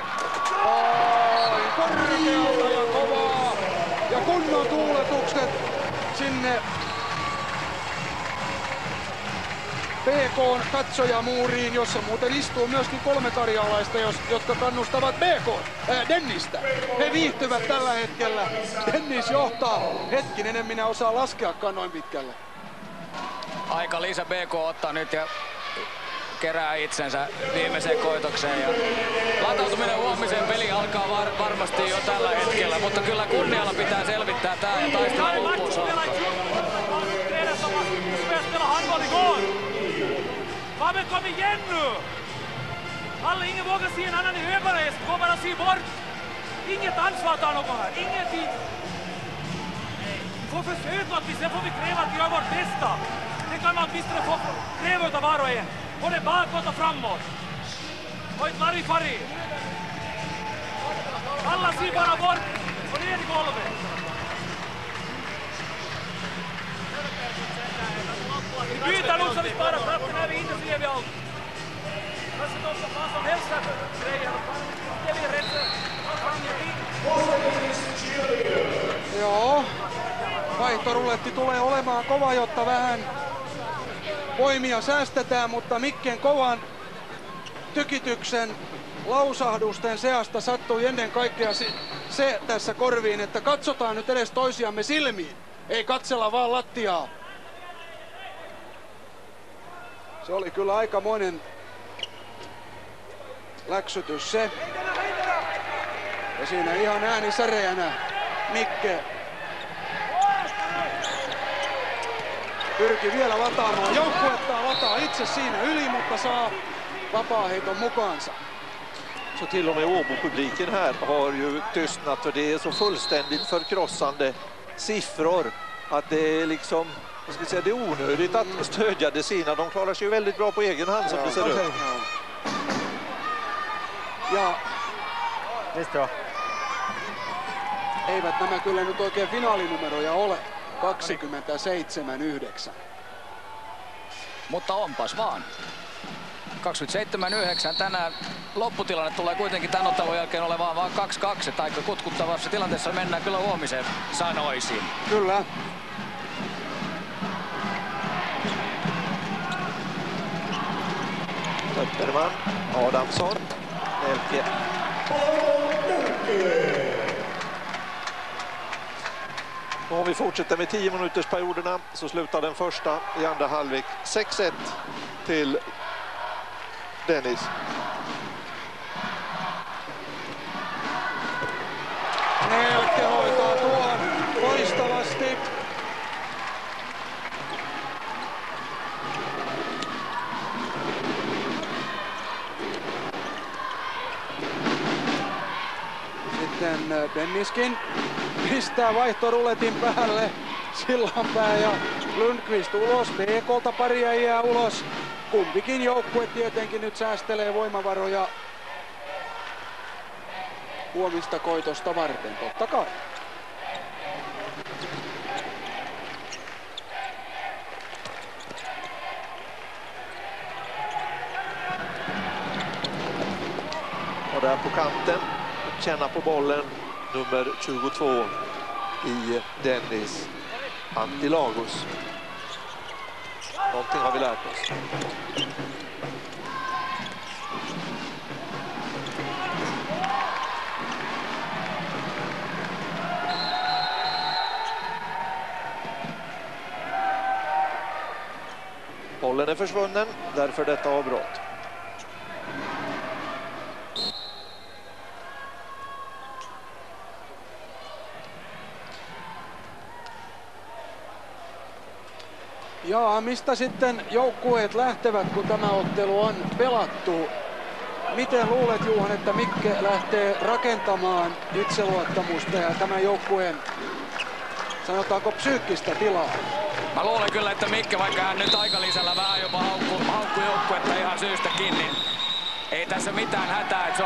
Ai, korkealta ja kovaa. Ja kunnon tuuletukset sinne BK:n katsojamuuriin, jossa muuten istuu myöskin 3 karjalaista, jotka kannustavat Dennistä. He viihtyvät tällä hetkellä. Dennis johtaa. Hetkinen, en minä osaa laskeakaan noin pitkälle. Aika lisä BK ottaa nyt ja kerää itsensä viimeiseen koitokseen. Ja latautuminen huomiseen peli alkaa varmasti jo tällä hetkellä, mutta kyllä kunnialla pitää selvittää tää ja taistella loppuun saakka. Fabian, kom igen nu! Alla, ingen vågar se en annan i högare, gå bara se bort! Inget ansvar tar någon här, ingenting! Vi får försöka att sen får vi kräva att vi gör vårt bästa! Det kan man åtminstone få kräva utav var och en, både bakåt och framåt! Och ett larifari! Alla ser bara bort och ner i golvet! Vi byter nog så vi sparar kraften när vi inte ser vi allt. Kanske de ska få som helst här för grejer. Det blir rätt. Joo, vaihtoruletti tulee olemaan kova, jotta vähän voimia säästetään, mutta Mikken kovan tykityksen lausahdusten seasta sattui ennen kaikkea se tässä korviin, että katsotaan nyt edes toisiamme silmiin. Ei katsella vaan lattiaa. Se oli kyllä aikamoinen läksytys se. Ja siinä ihan ääni säreänä Mikke pyrki vielä lataamaan joukkuettaan, lataa itse siinä yli, mutta saa vapaaheiton mukaansa. Så till och med Åbo-publiken här har ju tystnat, och det är så fullständigt förkrossande siffror att det är liksom, jag ska säga, det är onödigt att stödja Desina. De klarar sig ju väldigt bra på egen hand som det ser ut. Ja eivät nämä kyllä nyt oikein finaalinumeroja ole. 27-9. Mutta onpas vaan. 27-9 tänään lopputilanne tulee kuitenkin tämän ottelun jälkeen olemaan vaan 2-2. Aika kutkuttavassa tilanteessa mennään kyllä huomiseen, sanoisin. Kyllä. Töpperman, Adamsson, Nelke. Och om vi fortsätter med 10 minuters perioderna så slutar den första i andra halvlek 6-1 till Dennis. Nelke hoitaa tuon loistavasti. Sitten Denniskin pistää vaihtoruletin päälle. Sillanpää ja Lundqvist ulos. BK:lta pari äijää ulos. Kumpikin joukkue tietenkin nyt säästelee voimavaroja huomista koitosta varten, totta kai. Och där på kanten, känna på bollen, nummer 22 i Dennis, Antilagos. Någonting har vi lärt oss. Bollen är försvunnen, därför detta avbrott. Jaa, mistä sitten joukkueet lähtevät, kun tämä ottelu on pelattu? Miten luulet, Juhan, että Mikke lähtee rakentamaan itseluottamusta ja tämän joukkueen, sanotaanko, psyykkistä tilaa? Mä luulen kyllä, että Mikke, vaikka hän nyt aikalisällä vähän jopa haukkui joukkuetta ihan syystäkin, niin ei tässä mitään hätää. Että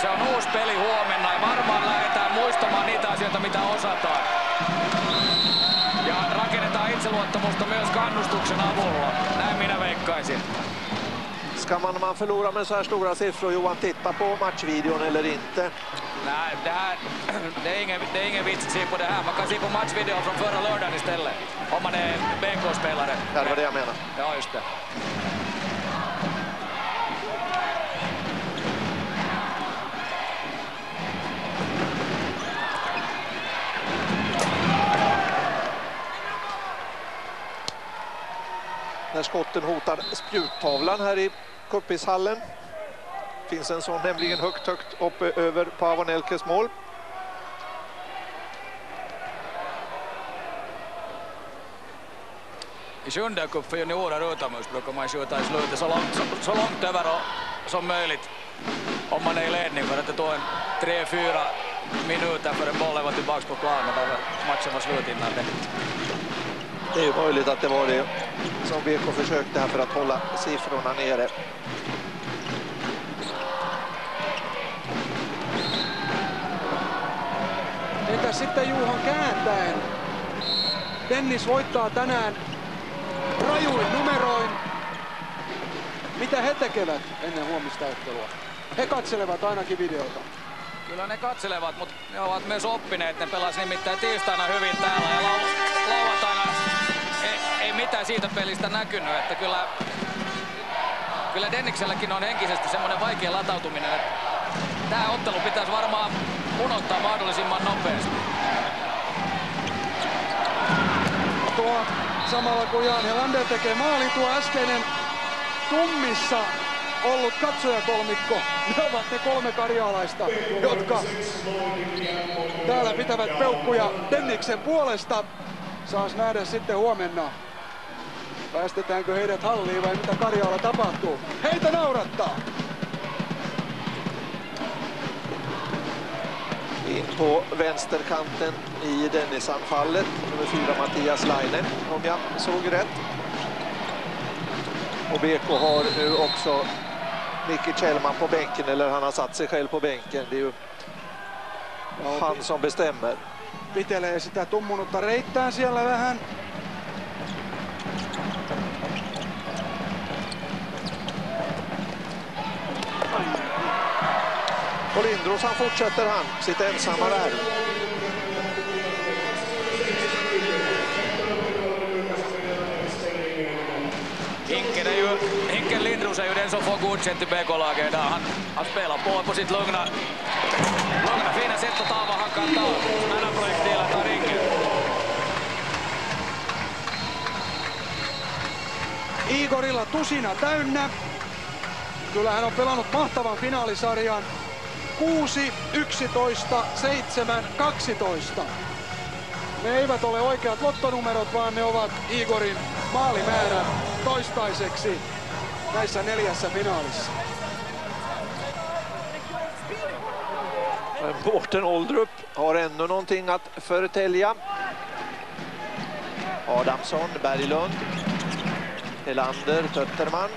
se on uusi peli huomenna ja varmaan lähdetään muistamaan niitä asioita, mitä osataan. Ja rakennetaan itseluottamusta myös kannustuksen avulla. Näin minä veikkaisin. Ska man förlora med så här stora siffror, Johan, titta på matchvideon eller inte? Nej, det är ingen vits att se på det här. Man kan se på matchvideon från förra lördagen istället. Om man är BK-spelare. Det var det jag menar. Ja, just det. När skotten hotar spjuttavlan här i Kuppishallen. Finns en sån nämligen högt uppe över Paavo Nelkes mål. I sjunde cup för juniorer utomhus brukar man skjuta i slutet så långt över som möjligt om man är i ledning, för att det tog 3-4 minuter förrän bollen var tillbaka på planen och matchen var slut innan det. Det är ju möjligt att det var det som BK försökte här för att hålla siffrorna nere. Entä sitten Juhan kääntäen? Dennis voittaa tänään rajuin numeroin. Mitä he tekevät ennen huomista ottelua? He katselevat ainakin videota. Kyllä ne katselevat, mutta ne ovat myös oppineet. Ne pelasi nimittäin tiistaina hyvin täällä ja lauantaina ei mitään siitä pelistä näkynyt. Että kyllä Dennikselläkin on henkisesti semmoinen vaikea latautuminen, että tämä ottelu pitäisi varmaan unohtaa mahdollisimman nopeasti. Tuo samalla kun Jan Helander tekee maali, tuo äskeinen tummissa ollut katsojakolmikko. Ne ovat ne 3 karjaalaista, jotka täällä pitävät peukkuja Denniksen puolesta. Saas nähdä sitten huomenna, päästetäänkö heidät halliin vai mitä Karjaalla tapahtuu. Heitä naurattaa! In på vänsterkanten i Dennis-anfallet, nummer 4 Mattias Laine, om jag såg rätt. Och BK har nu också Micke Kjellman på bänken, eller han har satt sig själv på bänken. Det är ju han som bestämmer. Pitelee sitä tummunutta reittään siellä vähän. Och Lindros, han fortsätter sitt ensamma värv. Hinken Lindros är ju den som får godkänt i BK-laget idag. Han spelar på sitt lugna fina sätt att ta vad han kan ta. Sådana projektiler tar Hinken. Igorilla tusina täynnä. Kyllä hän on pelannut mahtavan finaalisarjan. 6, 11, 7, 12. Ne eivät ole oikeat lottonumerot, vaan ne ovat Igorin maalimäärä toistaiseksi näissä 4 finaalissa. Mårten Oldrup har ännu någonting att förtälja. Adamsson, Berglund, Helander, Tötterman.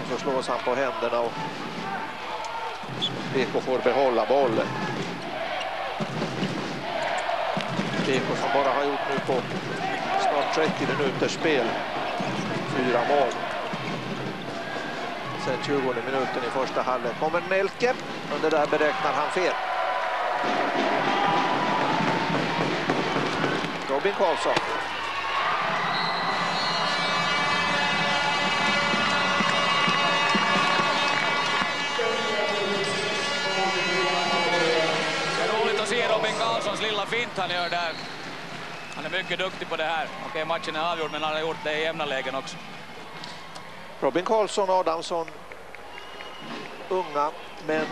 Och så slås han på händerna och BK får behålla bollen. BK som bara har gjort nu på snart 30 minuters spel 4 mål. Sen 20 minuten i första halvlek kommer Melke, men det där beräknar han fel. Robin Karlsson. Det är roligt att se Robin Karlssons lilla fint han gör där. Han är mycket duktig på det här. Okej, matchen är avgjord, men han har gjort det i jämna lägen också. Robin Karlsson och Adamsson, unga men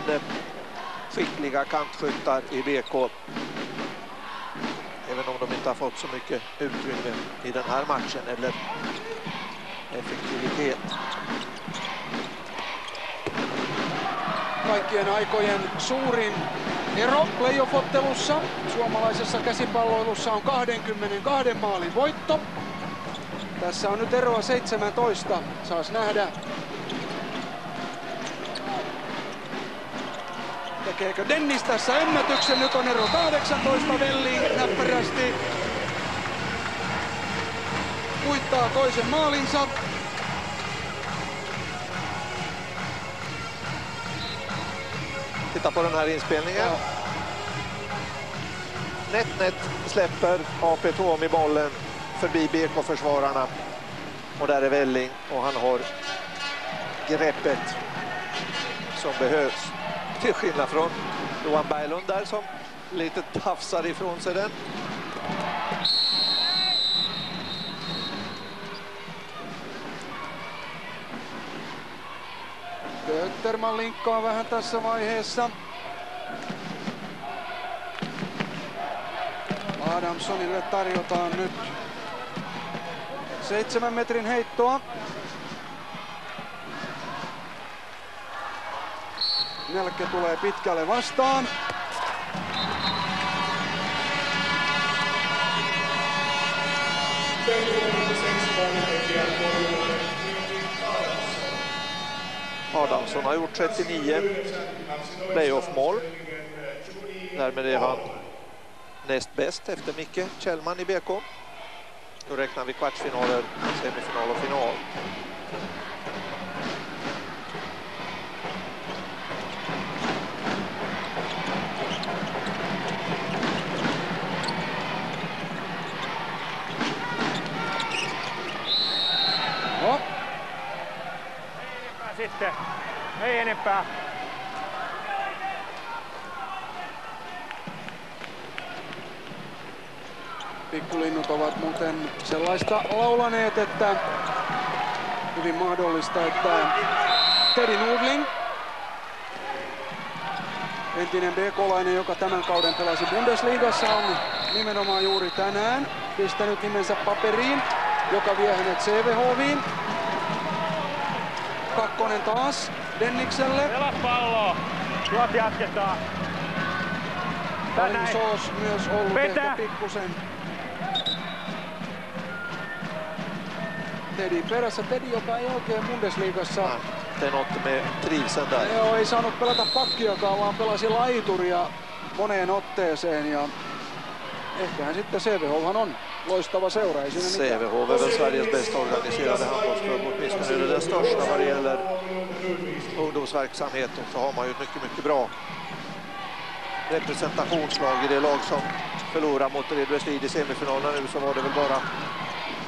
skickliga kantskyttar i BK. Även om de inte har fått så mycket utrymme i den här matchen eller effektivitet. Kaikkien aikojen suurin ero playoff-ottelussa suomalaisessa käsipalloilussa on 22 maalin voitto. Tässä on nyt eroa 17, saas nähdä. Tekeekö Dennis tässä ennätyksen? Nyt on ero 18, Velling näppärästi kuittaa toisen maalinsa. Titta på den här inspelningen. Net släpper AP Tuomi bollen förbi BK-försvararna. Och där är Velling och han har greppet som behövs. Till skillnad från Johan Berglund där som lite tafsar ifrån sig den. Tötterman linkkaa vähän tässä vaiheessa. Adamsonille tarjotaan nyt 7 metrin heittoa. Nelke tulee pitkälle vastaan. Adamsson har gjort 39 playoff-mål. Därmed är han näst bäst efter Micke Kjellman i BK. Då räknar vi kvartsfinaler, semifinal och final. No. Sitten, ei enempää. Pikkulinnut ovat muuten sellaista laulaneet, että hyvin mahdollista, että Teddy Nudling, entinen BK-lainen, joka tämän kauden pelasi Bundesligassa, on nimenomaan juuri tänään pistänyt nimensä paperiin, joka vie hänet CVH:iin. Kakkonen taas Dennikselle. Pelaa palloa. Tuot jatketaan. Soos myös ollut ehkä pikkusen Teddy perässä. Teddy, joka ei oikein Bundesligassa. Det är något med trivseln där. Joo, ei saanut pelata pakkiakaan, vaan pelasi laituria moneen otteeseen. Ja ehkähän sitten CVH:han on loistava seura, ei siinä mitään. CVH är väl Sveriges bäst organiserade handbollsklubb, åtminstone den största vad det gäller ungdomsverksamhet. Och så har man ju ett mycket bra representationslag i det lag som förlorar mot Redbergslid i semifinalen. Nu så var det väl bara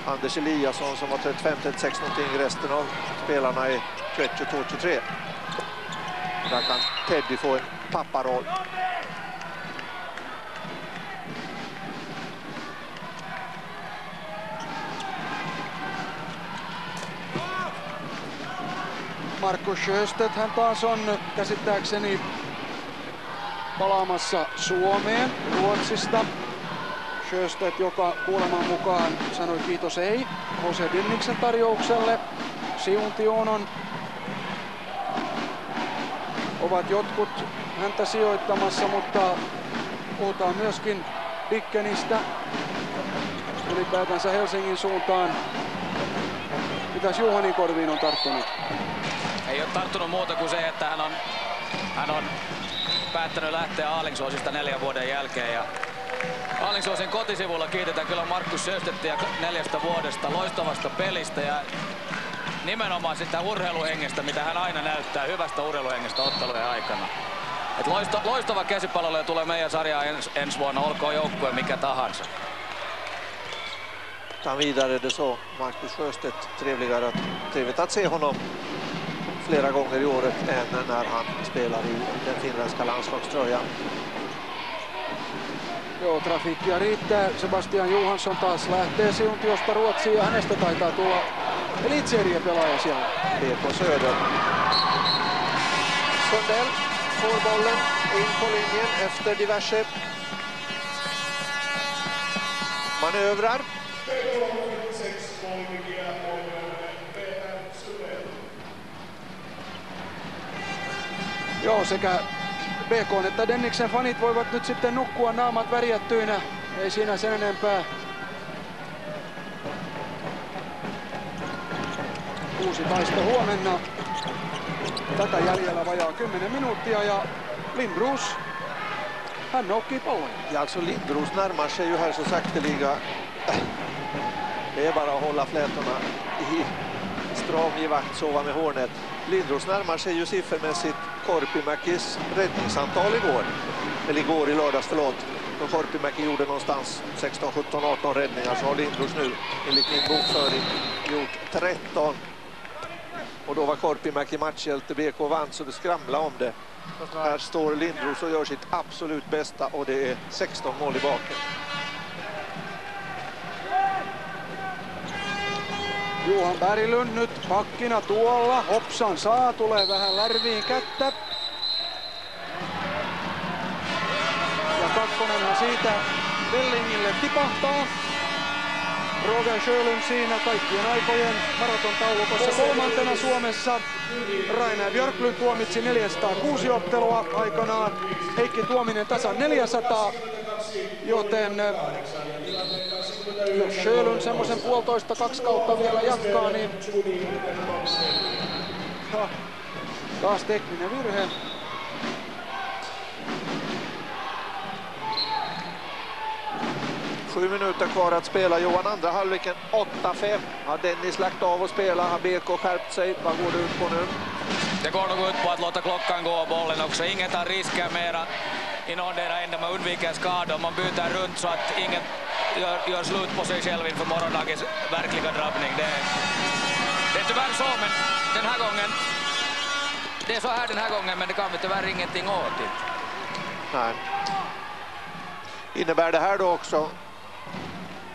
Anders Eliasson som var 35-36 någonting. Resten av spelarna är 21-22-23. Där kan Teddy få en papparoll. Markus Sjöstedt, hän taas on käsittääkseni palaamassa Suomeen Ruotsista. Sjöstedt, joka kuuleman mukaan sanoi kiitos ei Jose Denniksen tarjoukselle. Siuntionon ovat jotkut häntä sijoittamassa, mutta puhutaan myöskin Dickenistä. Ylipäätänsä Helsingin suuntaan. Mitäs Juhanin korviin on tarttunut? Ei ole tarttunut muuta kuin se, että hän on päättänyt lähteä Alingsåsista 4 vuoden jälkeen. Ja Alingsåsin kotisivulla kiitetään kyllä Markus Sjöstedtia 4 vuodesta, loistavasta pelistä ja nimenomaan sitä urheiluhengestä, mitä hän aina näyttää, hyvästä urheiluhengestä ottelujen aikana. Et loistava käsipalloilija tulee meidän sarjaan ensi vuonna, olkoon joukkue mikä tahansa. Utan vidare det så, Markus Sjöstedt, trevligt att se honom flera gånger i året än när han spelar i den finländska landslagströjan. Joo, trafiikkia riittää. Sebastian Johansson taas lähtee Siuntiosta Ruotsiin ja hänestä taitaa tulla elitserie-pelaaja siellä. BK Söder. Sundell får bollen in på linjen efter diverse manövrar. Joo, sekä BK että Denniksen fanit voivat nyt sitten nukkua naamat värjättyinä. Ei siinä sen enempää. 6 taista huomenna. Tätä jäljellä vajaa 10 minuuttia ja Lindros, hän noukkii pallon. Ja, alltså Lindros närmar sig ju här så sakteliga. Det är bara att hålla flätorna i stram i vakt, sova med hornet. Lindros närmar sig ju siffermässigt Korpimäkis räddningsantal igår. Eller igår i lördags, förlåt. Då Korpimäki gjorde någonstans 16, 17, 18 räddningar så har Lindros nu enligt min bokföring gjort 13. Och då var Korpimäki matchhjälte, BK vann så det skramlar om det. Här står Lindros och gör sitt absolut bästa och det är 16 mål i baken. Juhan Berglund nyt pakkina tuolla. Hopsan saa, tulee vähän lärviin kättä. Ja kakkonenhan siitä Bellingille tipahtaa. Roger Sjölund siinä kaikkien aikojen maratontaulukossa 3. Suomessa. Rainer Björklund tuomitsi 406 ottelua aikanaan. Heikki Tuominen tasan 400. Joten jos Sjölund semmoisen 1,5-2 kautta vielä jatkaa, niin taas tekninen virhe. Sju minuter kvar att spela. Johan, andra halvleken 8-5. Har Dennis lagt av och spela? Har BK skärpt sig? Vad går det ut på nu? Det går nog ut på att låta klockan gå och bollen också. Ingen tar risker mera i någondera ända. Man undviker skador. Man byter runt så att ingen gör slut på sig själv inför morgondagens verkliga drabbning. Det är tyvärr så, men den här gången... Det är så här den här gången, men det kan vi tyvärr ingenting åt. Nej. Innebär det här då också,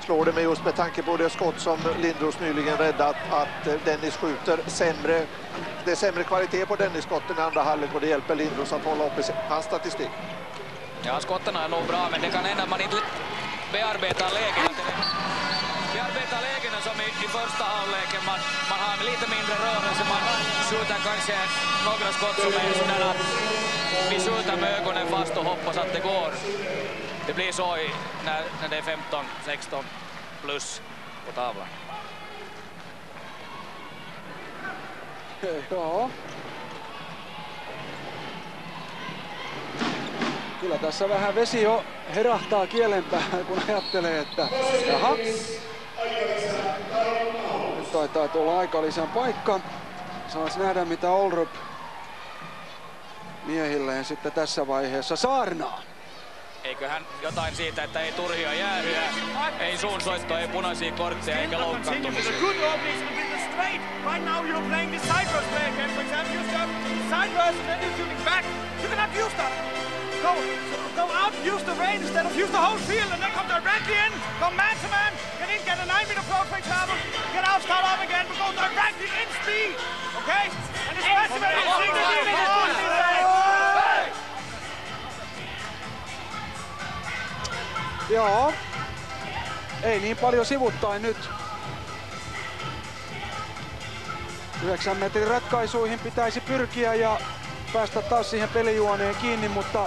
slår det mig just med tanke på det skott som Lindros nyligen räddat, att Dennis skjuter sämre. Det är sämre kvalitet på Dennis skotten i andra halvlek och det hjälper Lindros att hålla uppe hans statistik. Ja, skottarna är nog bra, men det kan hända att man inte bearbetar lägena. Bearbetar lägena som i första halvleken. Man har lite mindre rörelse, man skjuter kanske några skott som är sådär att vi skjuter med ögonen fast och hoppas att det går. Det blir så när det är 15-16 plus på tavlan. Joo. Kyllä tässä vähän vesi jo herahtaa kielen päähän, kun ajattelee, että jaha. Nyt taitaa tulla aikalisän paikka. Saas nähdä, mitä Oldrup miehilleen sitten tässä vaiheessa saarnaa. Eiköhän jotain siitä, että ei turhia jäähyjä, ei suunsoittoa, ei punaisia kortteja eikä loukkaantumisia. Right now you're playing the sideburst play again. For example, you start sideburst and then you're shooting back. You cannot use that. Go out, use the range instead of use the whole field and then come directly in. Go man to man. Get in, get a 9-meter throw, for example. Get out, start up again, but go directly in speed. Okay? And Joo. Ei niin paljon sivuttain nyt. 9 metrin ratkaisuihin pitäisi pyrkiä ja päästä taas siihen pelijuoneen kiinni, mutta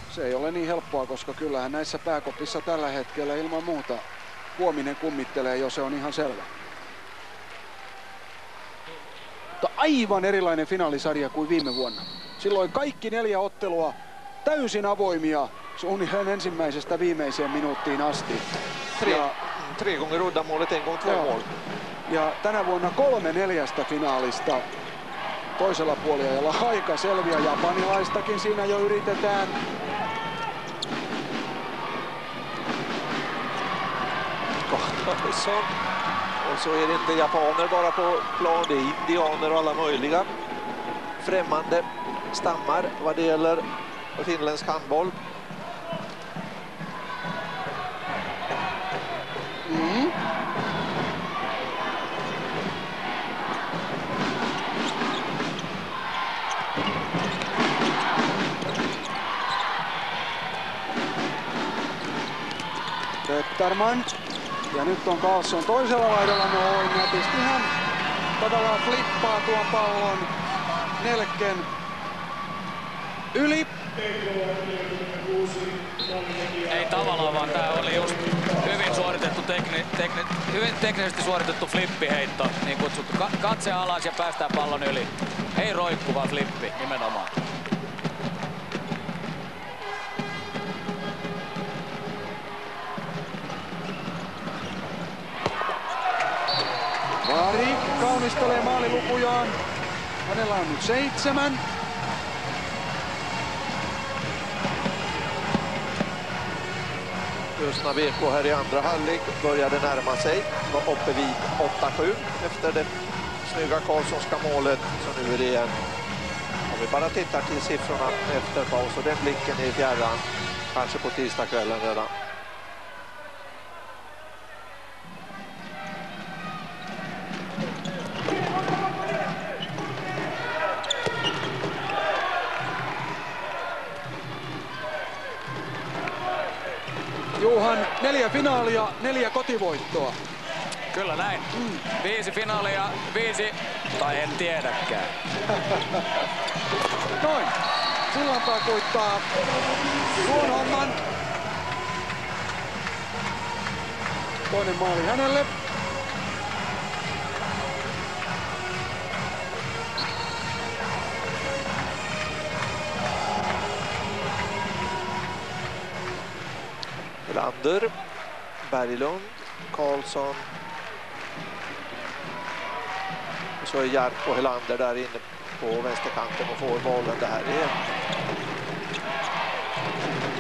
se ei ole niin helppoa, koska kyllähän näissä pääkopissa tällä hetkellä ilman muuta huominen kummittelee, jos se on ihan selvä. Mutta aivan erilainen finaalisarja kuin viime vuonna. Silloin kaikki 4 ottelua täysin avoimia suunnilleen ensimmäisestä viimeiseen minuuttiin asti. Tre gånger uddamålet, en gång två mål. Ja tänä vuonna 3 4 finaalista toisella puolella aika selviä. Japanilaistakin siinä jo yritetään. Karlsson. Och så är det inte japaner bara på plan, det är indianer och alla möjliga främmande stammar vad det gäller finländsk handboll. Petterman. Ja nyt on Karlsson toisella laidalla noin nätisti. Hän tavallaan flippaa tuon pallon Nelken yli. Ei tavallaan, vaan tää oli just hyvin suoritettu hyvin teknisesti suoritettu flippiheitto, niin kutsuttu. Katse alas ja päästään pallon yli. Ei roikku, vaan flippi nimenomaan. Vaari kaunistelee maalilukujaan. Hänellä on nyt 7. Just när BK här i andra halvlek började närma sig, var uppe vid 8-7 efter det snygga Karlssonska målet. Så nu är det igen, om vi bara tittar till siffrorna efter paus och den blicken i fjärran, kanske på tisdagskvällen redan. Johan, 4 finaalia, 4 kotivoittoa. Kyllä näin. 5 finaalia, 5, tai en tiedäkään. Noin. Sillanpää kuittaa tuon homman. Toinen maali hänelle. Lander, Berglund, Karlsson. Och så är Järp och Helander där inne på vänsterkanten och får bollen. Det här är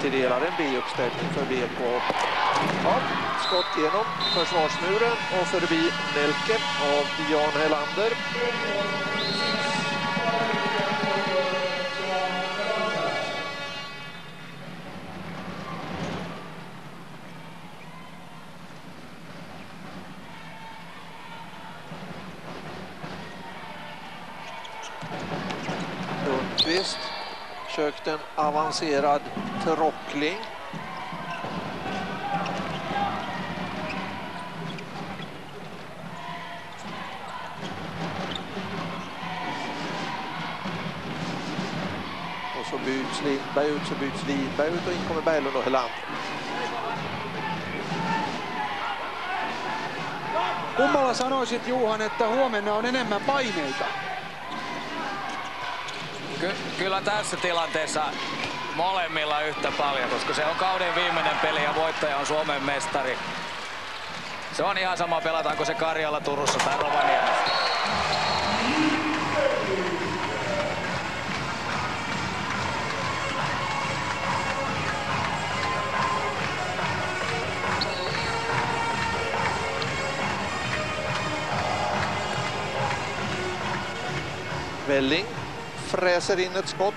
till delar en B-uppställning för BK. Ja, skott genom försvarsmuren och förbi Nelke av Jan Helander. Lundqvist sökt en avancerad trockling. Och så byts Lindberg ut, så byts Lindberg ut och in kommer Berglund och Helander. Kummalla sanoisit, Juhan, että huomenna on enemmän paineita? Kyllä tässä tilanteessa molemmilla yhtä paljon, koska se on kauden viimeinen peli ja voittaja on Suomen mestari. Se on ihan sama, pelataanko se Karjala, Turussa tai Rovaniemessä. Velling fräser in ett skott.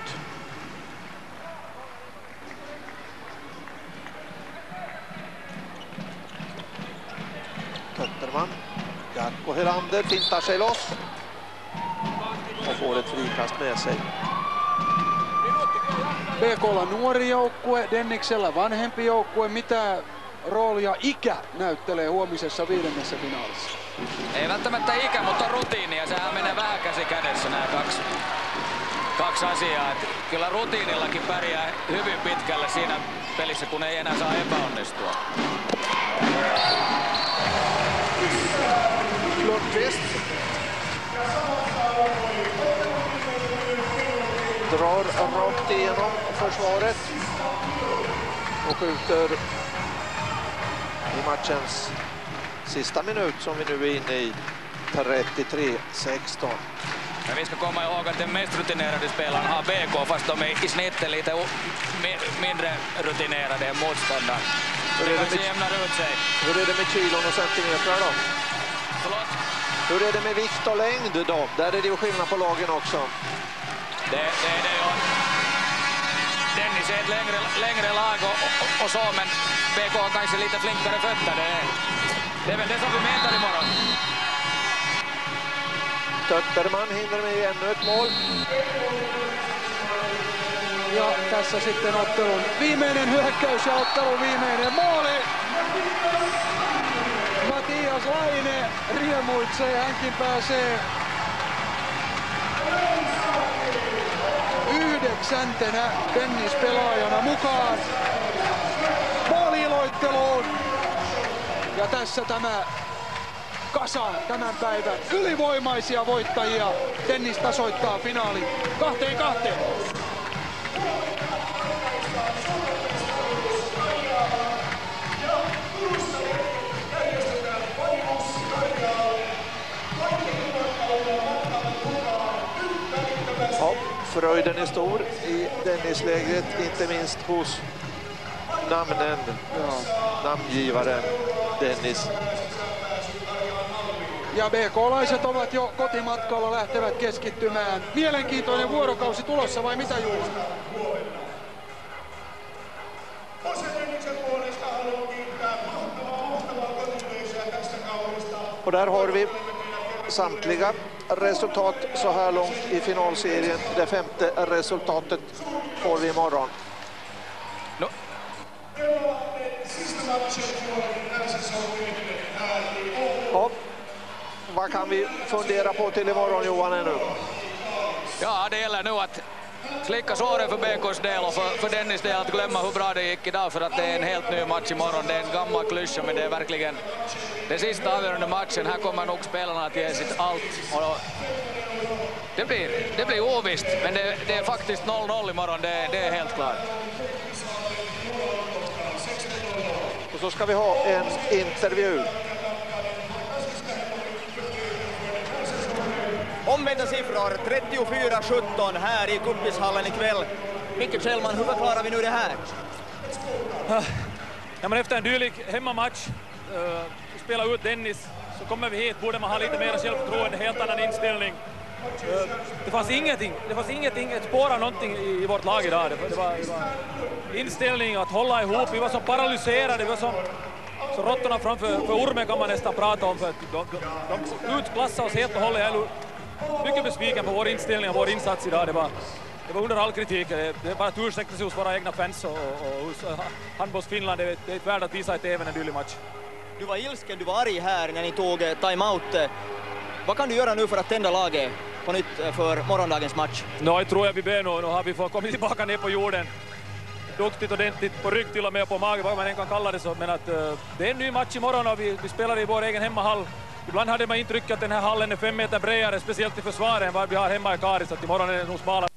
Björkman. Jarkko Helander fintar sig loss. Och får ett frikast med sig. BK:lla nuori joukkue, Denniksellä vanhempi joukkue. Mitä roolia ikä näyttelee huomisessa 5. finaalissa? Ei välttämättä ikä, mutta rutiini, ja sehän menee vähän käsi kädessä nämä kaksi asiaa. Et kyllä rutiinillakin pärjää hyvin pitkälle siinä pelissä, kun ei enää saa epäonnistua. Lundqvist drar rakt igenom försvaret och skjuter i matchens sista minut som vi nu är inne i, 33-16. Men vi ska komma ihåg att den mest rutinerade spelaren har BK, fast de är i snitt lite mindre rutinerade än motståndaren. Det kanske jämnar ut sig. Hur är det med kilon och centimeter då? Förlåt? Hur är det med vikt och längd då? Där är det ju skillnad på lagen också. Det är det ju. Dennis är ett längre lag och så, men BK har kanske lite flinkare fötter. Det är väl det som vi mäter imorgon. Tötterman hinner med ännu ett mål. Ja tässä sitten ottelun viimeinen hyökkäys ja ottelun viimeinen maali. Matias Laine riemuitsee, hänkin pääsee 9. Dennis-pelaajana mukaan maali-iloitteluun. Ja tässä tämä kasa tämän päivän ylivoimaisia voittajia. Dennis tasoittaa finaali 2-2. Ja, fröjden är stor i Dennislägret, inte minst hos namngivaren Dennis. Ja BK-laiset ovat jo kotimatkalla, lähtevät keskittymään. Mielenkiintoinen vuorokausi tulossa vai mitä, Juha? Och där har vi samtliga resultat så här långt i finalserien. Det 5:e resultatet får vi imorgon. No. Ja, vad kan vi fundera på till imorgon, Johan, ännu? Ja, det gäller nu att slicka såren för BKs del och för Dennis del att glömma hur bra det gick idag, för att det är en helt ny match imorgon. Det är en gammal klyscha, men det är verkligen den sista avgörande matchen. Här kommer nog spelarna att ge sitt allt. Och det blir ovisst, men det är faktiskt 0-0 imorgon, det är helt klart. Och så ska vi ha en intervju. Omvända siffror, 34-17 här i Kuppishallen ikväll. Micke Kjellman, hur förklarar vi nu det här? Ja, men efter en dylik hemmamatch, spela ut Dennis, så kommer vi hit, borde man ha lite mer självförtroende, helt annan inställning. Det fanns ingenting, ett spår av någonting i vårt lag idag. Det var inställning att hålla ihop, vi var så paralyserade, vi var så råttorna framför ormen kan man nästan prata om, för att de utklassade oss helt och hållet. Jag är mycket besviken på vår inställning och vår insats idag. Det var under all kritik. Det är bara att ursäkta sig hos våra egna fans och hos handbolls Finland. Det är ett värde att visa ett även en dylik match. Du var ilsken, du var arg här när ni tog timeout. Vad kan du göra nu för att tända laget på nytt för morgondagens match? Jag tror jag vi ber nu har vi fått komma tillbaka ner på jorden. Duktigt ordentligt på rygg till och med på mage, vad man än kan kalla det så. Men att det är en ny match imorgon och vi spelar i vår egen hemmahall. Ibland hade man intryck att den här hallen är 5 meter bredare, speciellt i försvaren, vad vi har hemma i Karis. Att imorgon är det nog smalare.